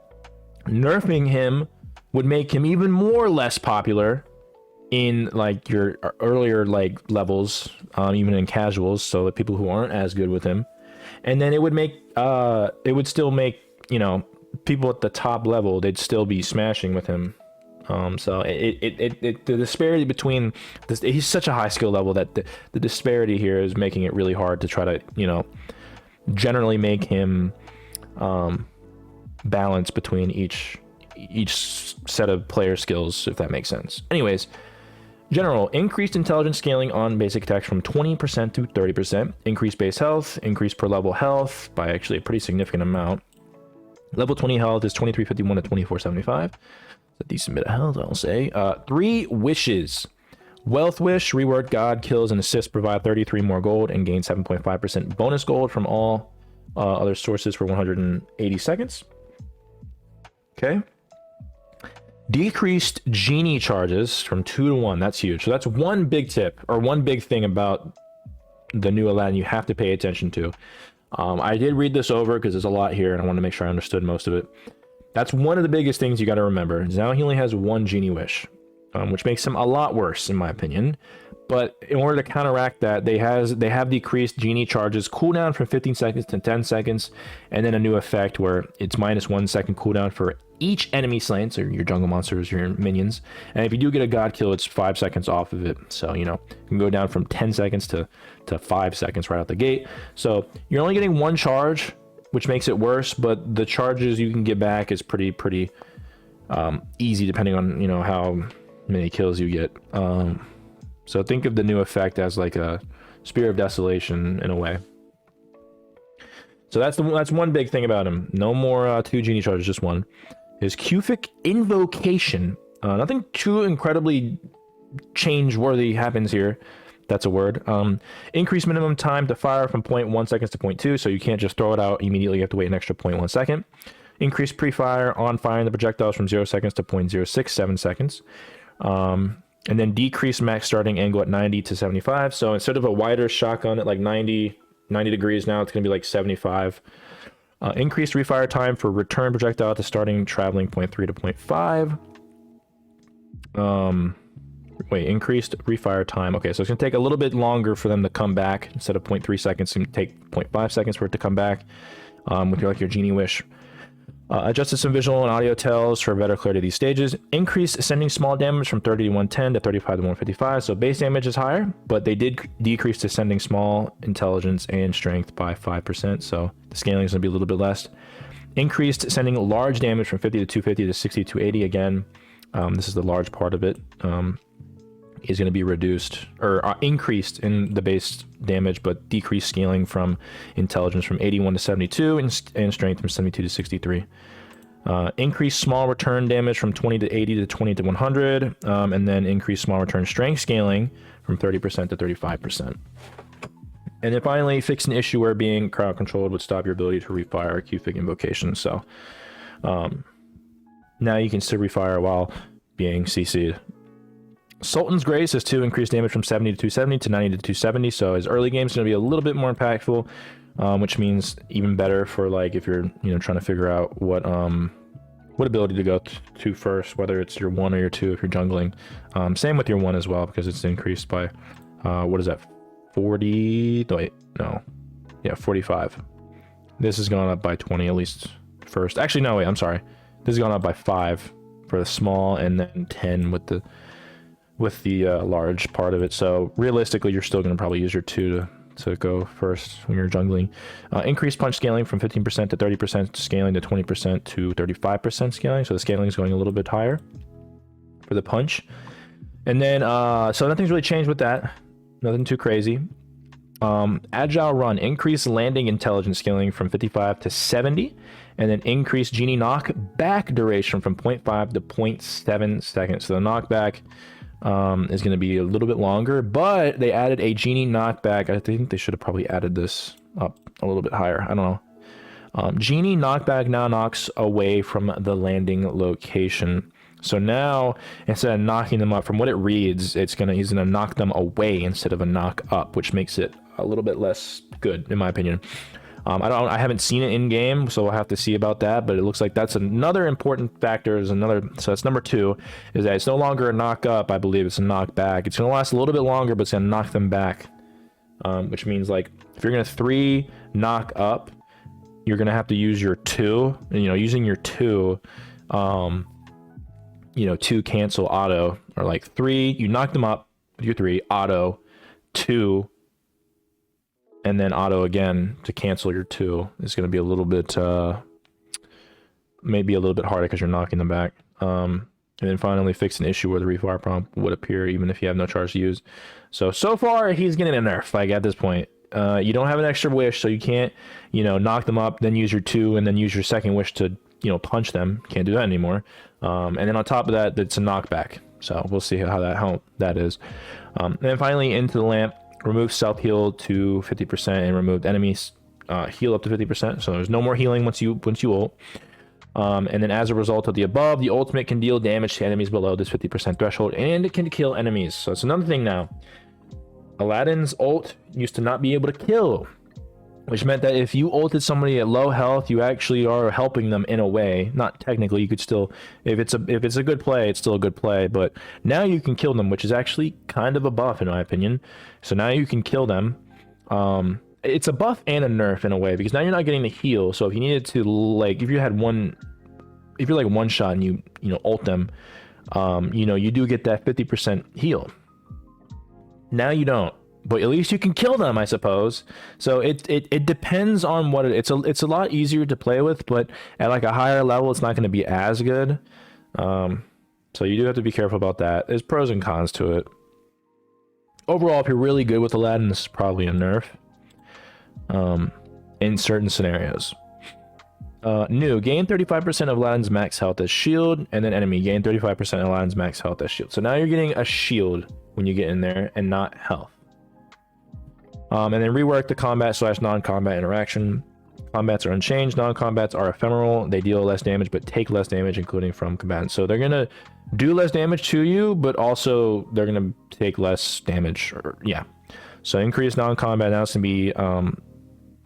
nerfing him would make him even more less popular in like your earlier like levels, even in casuals, so the people who aren't as good with him. and then it would still make, you know, people at the top level, they'd still be smashing with him. So the disparity between this, he's such a high skill level that the disparity here is making it really hard to try to, you know, generally make him balance between each set of player skills, if that makes sense. Anyways, general, increased intelligence scaling on basic attacks from 20% to 30%, increased base health, increased per level health by actually a pretty significant amount. Level 20 health is 2351 to 2475. A decent bit of health, I'll say. 3 wishes. Wealth wish, reward god, kills and assists provide 33 more gold and gain 7.5% bonus gold from all other sources for 180 seconds. Okay. Decreased genie charges from 2 to 1. That's huge. So that's one big tip, or one big thing about the new Aladdin you have to pay attention to. I did read this over because there's a lot here and I want to make sure I understood most of it. That's one of the biggest things you got to remember. Now he only has 1 genie wish, which makes him a lot worse in my opinion. But in order to counteract that, they have decreased genie charges cooldown from 15 seconds to 10 seconds, and then a new effect where it's -1 second cooldown for each enemy slain, so your jungle monsters, your minions. And if you do get a god kill, it's 5 seconds off of it. So, you know, you can go down from 10 seconds to 5 seconds right out the gate. So you're only getting 1 charge, which makes it worse, but the charges you can get back is pretty easy depending on, you know, how many kills you get. So think of the new effect as like a Spear of Desolation in a way. So that's one big thing about him. No more 2 genie charges, just 1. His Kufic Invocation. Nothing too incredibly change-worthy happens here. That's a word. Increase minimum time to fire from 0.1 seconds to 0.2, so you can't just throw it out immediately. You have to wait an extra 0.1 second. Increase pre-fire on firing the projectiles from 0 seconds to 0.067 seconds. And then decrease max starting angle at 90 to 75. So instead of a wider shotgun at like 90 degrees, now it's going to be like 75. Increased refire time for return projectile to starting traveling 0.3 to 0.5. Increased refire time. Okay, so it's going to take a little bit longer for them to come back. Instead of 0.3 seconds, it's going to take 0.5 seconds for it to come back with your genie wish. Adjusted some visual and audio tells for better clarity of these stages. Increased sending small damage from 30 to 110 to 35 to 155. So base damage is higher, but they did decrease descending small intelligence and strength by 5%. So the scaling is going to be a little bit less. Increased sending large damage from 50 to 250 to 60 to 280. Again, this is the large part of it. Is going to be reduced or increased in the base damage, but decreased scaling from intelligence from 81 to 72 and strength from 72 to 63. Increased small return damage from 20 to 80 to 20 to 100, and then increased small return strength scaling from 30% to 35%. And then finally, fix an issue where being crowd controlled would stop your ability to refire a Kufic Invocation. So now you can still refire while being CC'd. Sultan's Grace is 2 increased damage from 70 to 270 to 90 to 270. So his early game is going to be a little bit more impactful, which means even better for like if you're trying to figure out what ability to go to first, whether it's your 1 or your 2 if you're jungling. Same with your 1 as well, because it's increased by what is that, 40? Yeah, 45. This has gone up by 20 at least first. Actually, no, wait, I'm sorry. This has gone up by 5 for the small, and then 10 with the large part of it. So realistically, you're still going to probably use your 2 to go first when you're jungling. Increased punch scaling from 15% to 30% scaling to 20% to 35% scaling. So the scaling is going a little bit higher for the punch. And then, so nothing's really changed with that. Nothing too crazy. Agile Run, increased landing intelligence scaling from 55 to 70. And then increased genie knockback duration from 0.5 to 0.7 seconds. So the knockback is going to be a little bit longer, but they added a genie knockback. I think they should have probably added this up a little bit higher. I don't know. Genie knockback now knocks away from the landing location. So now instead of knocking them up, from what it reads, he's gonna knock them away instead of a knock up, which makes it a little bit less good in my opinion. I haven't seen it in game, so we'll have to see about that, but it looks like that's another important factor. So that's number 2, is that it's no longer a knock up. I believe it's a knock back. It's going to last a little bit longer, but it's going to knock them back, which means like if you're going to 3 knock up, you're gonna have to use your 2, using your 2, 2 cancel auto, or like 3, you knock them up with your 3, auto, 2, and then auto again to cancel your 2 is gonna be a little bit, maybe a little bit harder because you're knocking them back. And then finally fix an issue where the refire prompt would appear even if you have no charge to use. So far he's getting a nerf, like at this point. You don't have an extra wish, so you can't, knock them up, then use your 2, and then use your second wish to, punch them. Can't do that anymore. And then on top of that, it's a knockback. So we'll see how that is. And then finally into the lamp, remove self heal to 50% and remove enemies heal up to 50%. So there's no more healing once you ult. And then as a result of the above, the ultimate can deal damage to enemies below this 50% threshold, and it can kill enemies. So it's another thing now. Aladdin's ult used to not be able to kill, which meant that if you ulted somebody at low health, you actually are helping them in a way. Not technically, you could still, if it's a good play, it's still a good play, but now you can kill them, which is actually kind of a buff in my opinion. So now you can kill them. It's a buff and a nerf in a way, because now you're not getting the heal. So if you needed to, like, if you're like one shot and you ult them, you do get that 50% heal. Now you don't, but at least you can kill them, I suppose. So it depends on what it's a lot easier to play with, but at like a higher level, it's not going to be as good. So you do have to be careful about that. There's pros and cons to it. Overall, if you're really good with Aladdin, this is probably a nerf. In certain scenarios. New, gain 35% of Aladdin's max health as shield, and then enemy, gain 35% of Aladdin's max health as shield. So now you're getting a shield when you get in there and not health. And then rework the combat / non-combat interaction. Combats are unchanged, non-combats are ephemeral, they deal less damage but take less damage, including from combatants. So they're gonna do less damage to you, but also they're gonna take less damage, So increased non-combat, now it's gonna be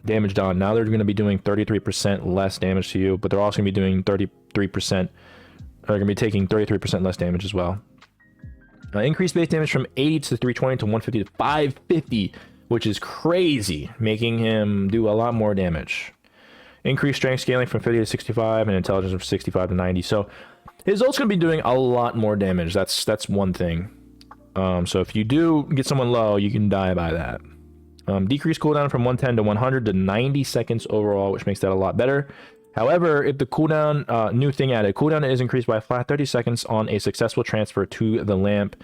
damage done. Now they're going to be doing 33% less damage to you, but they're also going to be doing 33%, they're going to be taking 33% less damage as well. Increased base damage from 80 to 320 to 150 to 550, which is crazy, making him do a lot more damage. Increased strength scaling from 50 to 65 and intelligence from 65 to 90. So his ult's going to be doing a lot more damage. That's one thing. So if you do get someone low, you can die by that. Decrease cooldown from 110 to 100 to 90 seconds overall, which makes that a lot better. However, if the cooldown, new thing added, cooldown is increased by a flat 30 seconds on a successful transfer to the lamp.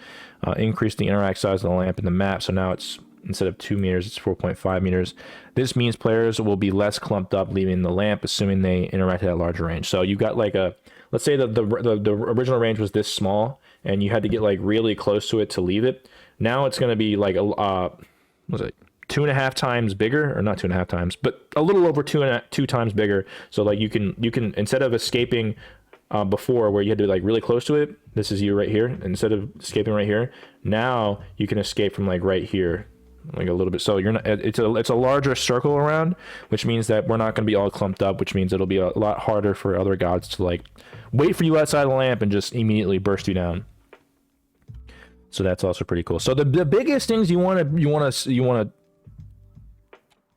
Increase the interact size of the lamp in the map. So now it's, instead of 2 meters, it's 4.5 meters. This means players will be less clumped up leaving the lamp, assuming they interact at a larger range. So you've got like a, let's say that the original range was this small, and you had to get like really close to it to leave it. Now it's going to be like a, what was it? 2.5 times bigger, or not 2.5 times, but a little over 2 times bigger. So like you can instead of escaping before where you had to be like really close to it, this is you right here. Instead of escaping right here, now you can escape from like right here, like a little bit. So you're not, it's a larger circle around, which means that we're not going to be all clumped up, which means it'll be a lot harder for other gods to like wait for you outside the lamp and just immediately burst you down. So that's also pretty cool. So the biggest things you want to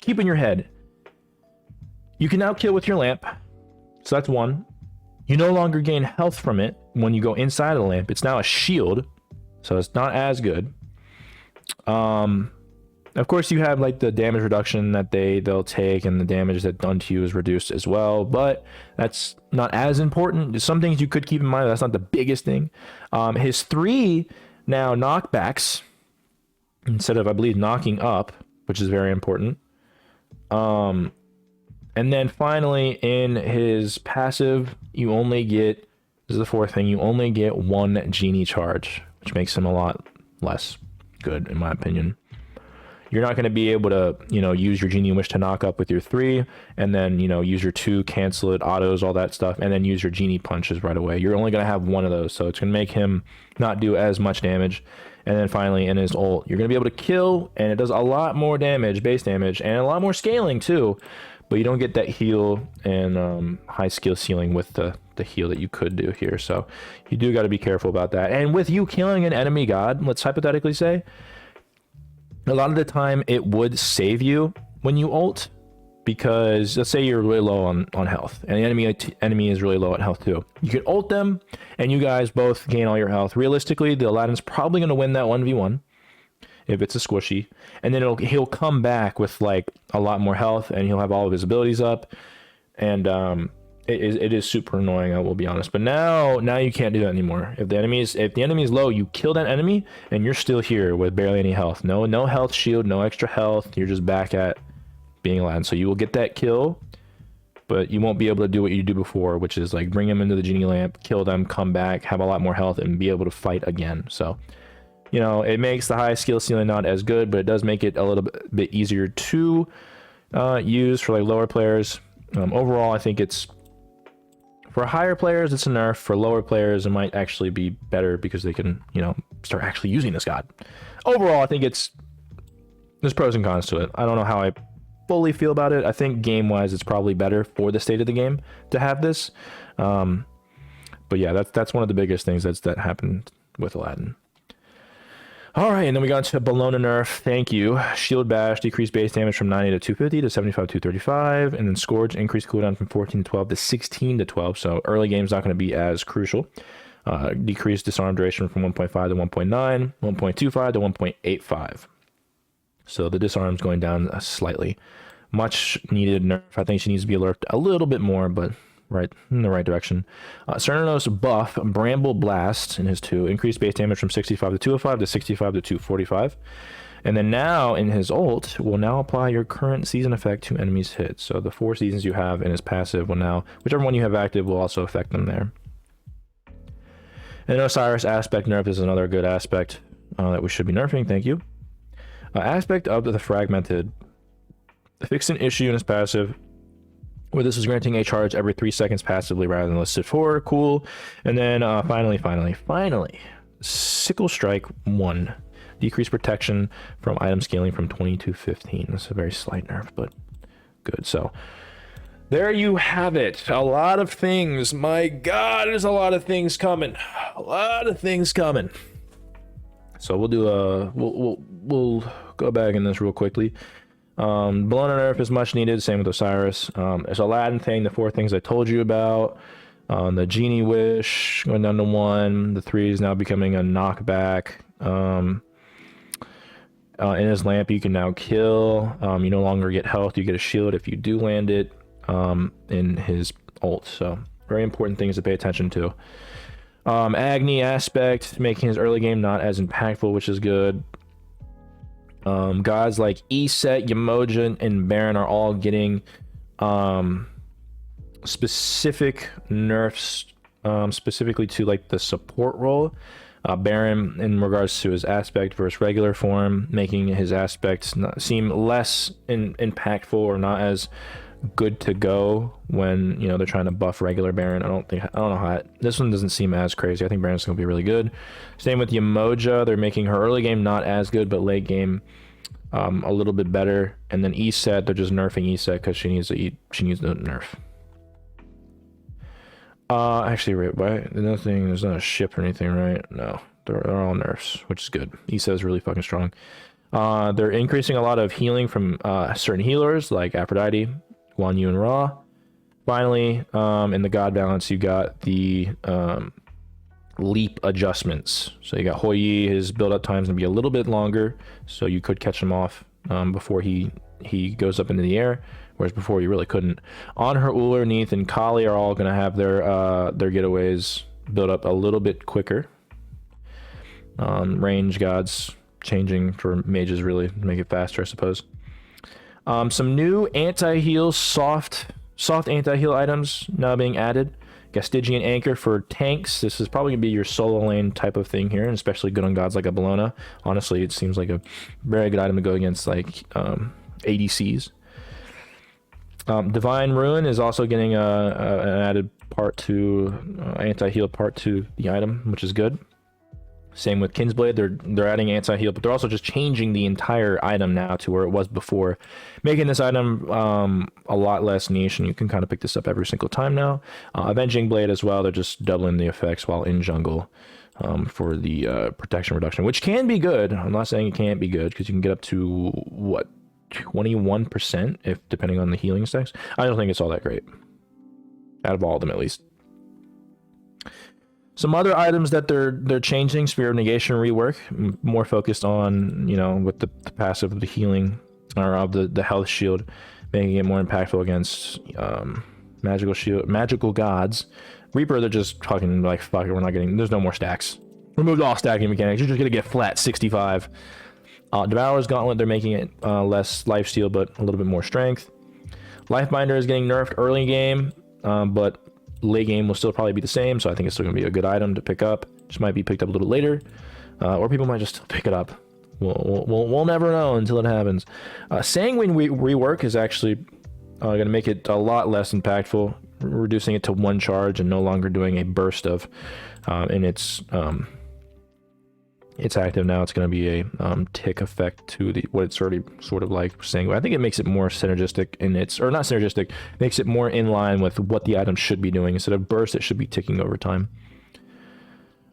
keep in your head: you can now kill with your lamp, so that's one. You no longer gain health from it when you go inside of the lamp. It's now a shield, so it's not as good. Of course, you have like the damage reduction that they'll take, and the damage that done to you is reduced as well, but that's not as important. There's some things you could keep in mind, but that's not the biggest thing. His 3 now knockbacks instead of, I believe, knocking up, which is very important. And then finally in his passive, you only get, this is the 4th thing, you only get 1 genie charge, which makes him a lot less good in my opinion. You're not going to be able to, use your genie wish to knock up with your 3, and then, use your 2, cancel it, autos, all that stuff, and then use your genie punches right away. You're only going to have 1 of those, so it's going to make him not do as much damage. And then finally in his ult, you're going to be able to kill, and it does a lot more damage, base damage, and a lot more scaling too, but you don't get that heal and high skill ceiling with the heal that you could do here. So you do got to be careful about that. And with you killing an enemy god, let's hypothetically say, a lot of the time it would save you when you ult, because let's say you're really low on health, and the enemy is really low on health too. You can ult them, and you guys both gain all your health. Realistically, the Aladdin's probably going to win that 1v1 if it's a squishy, and then he'll come back with like a lot more health, and he'll have all of his abilities up, and it is super annoying, I will be honest. But now you can't do that anymore. If the enemy is low, you kill that enemy, and you're still here with barely any health. No health shield, no extra health. You're just back at being Aladdin. So you will get that kill, but you won't be able to do what you do before, which is like bring them into the genie lamp, kill them, come back, have a lot more health, and be able to fight again. So, you know, it makes the high skill ceiling not as good, but it does make it a little bit easier to use for like lower players. Overall, I think it's for higher players, it's a nerf. For lower players, it might actually be better because they can, you know, start actually using this god. Overall, I think there's pros and cons to it. I don't know how I fully feel about it. I think game-wise, it's probably better for the state of the game to have this. But yeah, that's one of the biggest things that happened with Aladdin. All right, and then we got into Bellona nerf. Thank you. Shield Bash decreased base damage from 90 to 250 to 75 to 235, and then Scourge increased cooldown from 14 to 12 to 16 to 12. So early game's not going to be as crucial. Decreased disarm duration from 1.5 to 1.9, 1.25 to 1.85. So the disarm's going down slightly. Much needed nerf. I think she needs to be alerted a little bit more, but right in the right direction. Cernunnos buff Bramble Blast in his 2 increased base damage from 65 to 205 to 65 to 245. And then now in his ult will now apply your current season effect to enemies hit. So the 4 seasons you have in his passive will now, whichever one you have active, will also affect them there. And Osiris aspect nerf is another good aspect that we should be nerfing. Thank you. Aspect of the fragmented. Fixed an issue in his passive where this is granting a charge every 3 seconds passively rather than listed 4. Cool. And then finally, Sickle Strike 1. Decreased protection from item scaling from 20 to 15. That's a very slight nerf, but good. So there you have it. A lot of things. My God, there's a lot of things coming. A lot of things coming. So we'll do we'll go back in this real quickly. Bellona nerf is much needed. Same with Osiris. There's Aladdin thing, the 4 things I told you about. The Genie Wish going down to 1. The 3 is now becoming a knockback. In his lamp, you can now kill. You no longer get health. You get a shield if you do land it in his ult. So very important things to pay attention to. Agni aspect, making his early game not as impactful, which is good. Gods like Iset, Yemoja, and Baron are all getting specific nerfs, specifically to like the support role. Baron in regards to his aspect versus regular form, making his aspects seem less impactful or not as good to go when, you know, they're trying to buff regular Baron. I don't know how this one doesn't seem as crazy. I think Baron's gonna be really good. Same with Yemoja. They're making her early game not as good, but late game a little bit better. And then Iset, they're just nerfing Iset because she needs the nerf. Actually, right, there's not a ship or anything, right? No, they're all nerfs, which is good. Iset is really fucking strong. They're increasing a lot of healing from certain healers like Aphrodite, Guan Yu, and Ra. Finally, in the god balance, you got the leap adjustments. So you got Hou Yi, his build-up time's gonna be a little bit longer, so you could catch him off before he goes up into the air, whereas before you really couldn't. Anhur, Ullr, Neith, and Kali are all gonna have their getaways build up a little bit quicker. Range gods changing for mages really make it faster, I suppose. Some new anti-heal, soft anti-heal items now being added. Gastigian Anchor for tanks. This is probably going to be your solo lane type of thing here, and especially good on gods like a Bellona. Honestly, it seems like a very good item to go against like ADCs. Divine Ruin is also getting an added part to anti-heal part to the item, which is good. Same with Kinsblade, they're adding anti-heal, but they're also just changing the entire item now to where it was before, making this item a lot less niche, and you can kind of pick this up every single time now. Avenging Blade as well, they're just doubling the effects while in jungle for the protection reduction, which can be good. I'm not saying it can't be good, because you can get up to, what, 21%, if depending on the healing stacks. I don't think it's all that great. Out of all of them, at least. Some other items that they're changing: Sphere of Negation rework, more focused on, you know, with the passive of the healing, or of the health shield, making it more impactful against magical gods. Reaper, they're just fucking like, fuck it, we're not getting, there's no more stacks. Removed all stacking mechanics. You're just gonna get flat 65. Devourer's Gauntlet, they're making it less lifesteal, but a little bit more strength. Lifebinder is getting nerfed early game, but late game will still probably be the same, so I think it's still gonna be a good item to pick up. Just might be picked up a little later, or people might just still pick it up. We'll never know until it happens. Sanguine rework is actually gonna make it a lot less impactful, reducing it to one charge and no longer doing a burst of, and it's active now. It's going to be a tick effect to what it's already sort of like saying. I think it makes it more synergistic in its, or not synergistic, makes it more in line with what the item should be doing. Instead of burst, it should be ticking over time.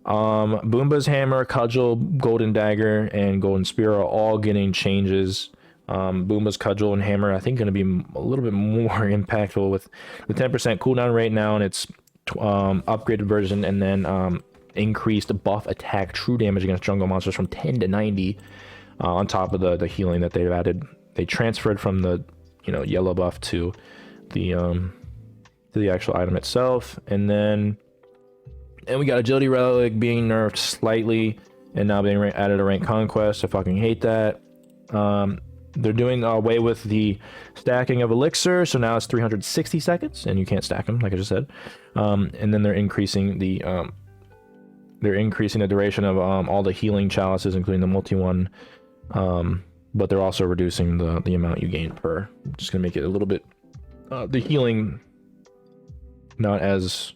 Boomba's Hammer, Cudgel, Golden Dagger, and Golden Spear are all getting changes. Boomba's Cudgel and Hammer, I think, going to be a little bit more impactful with the 10% cooldown rate now, and its upgraded version, and then increased buff attack true damage against jungle monsters from 10 to 90, on top of the healing that they've added. They transferred from the, you know, yellow buff to the actual item itself. And we got Agility Relic being nerfed slightly and now being added to Rank Conquest. I fucking hate that. They're doing away with the stacking of Elixir, so now it's 360 seconds and you can't stack them, like I just said. And then they're increasing the duration of all the healing chalices, including the multi one, but they're also reducing the amount you gain per. Just gonna make it a little bit the healing not as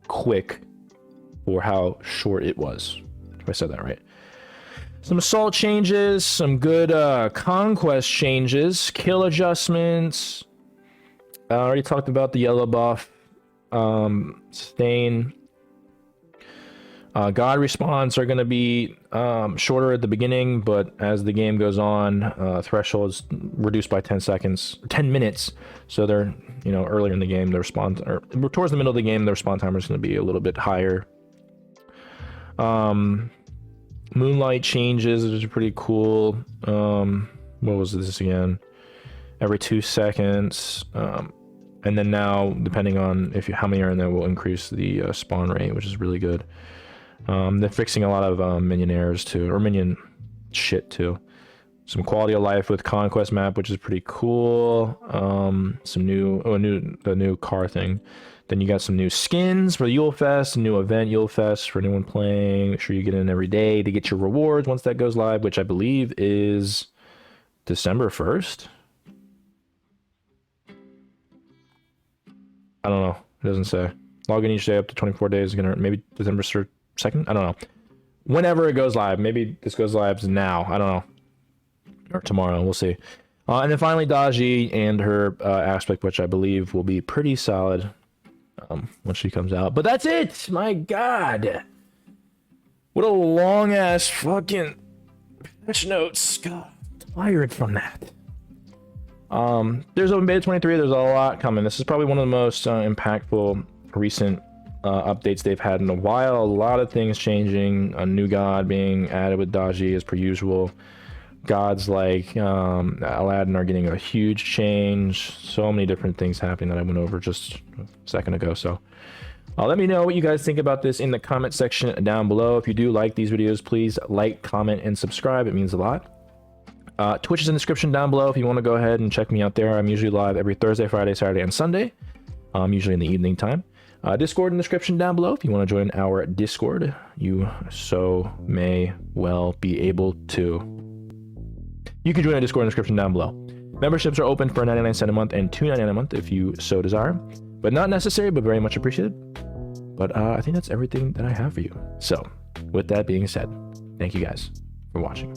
quick for how short it was, if I said that right. Some assault changes, some good conquest changes, kill adjustments. I already talked about the yellow buff, stain. God respawns are going to be shorter at the beginning, but as the game goes on, thresholds reduced by 10 minutes. So they're, you know, earlier in the game, the respawn, or towards the middle of the game, the respawn timer is going to be a little bit higher. Moonlight changes, which is pretty cool. What was this again? Every 2 seconds. And then now, depending on how many are in there, will increase the spawn rate, which is really good. They're fixing a lot of minion errors too, or minion shit too. Some quality of life with Conquest map, which is pretty cool. Some the new car thing. Then you got some new skins for Yule Fest, a new event Yule Fest for anyone playing. Make sure you get in every day to get your rewards once that goes live, which I believe is December 1st. I don't know. It doesn't say. Log in each day up to 24 days. Maybe December 2nd. I don't know. Whenever it goes live. Maybe this goes live now. I don't know. Or tomorrow. We'll see. And then finally, Daji and her aspect, which I believe will be pretty solid when she comes out. But that's it. My God. What a long ass fucking patch notes. God, tired from that. There's Open Beta 23. There's a lot coming. This is probably one of the most impactful recent updates they've had in a while. A lot of things changing. A new god being added with Daji as per usual. Gods like Aladdin are getting a huge change. So many different things happening that I went over just a second ago. So let me know what you guys think about this in the comment section down below. If you do like these videos, please like, comment, and subscribe. It means a lot. Twitch is in the description down below if you want to go ahead and check me out there. I'm usually live every Thursday, Friday, Saturday, and Sunday. Usually in the evening time. Discord in the description down below if you want to join our Discord. You so may well be able to. You can join our Discord in the description down below. Memberships are open for 99 cents a month and $2.99 a month if you so desire. But not necessary, but very much appreciated. But I think that's everything that I have for you. So, with that being said, thank you guys for watching.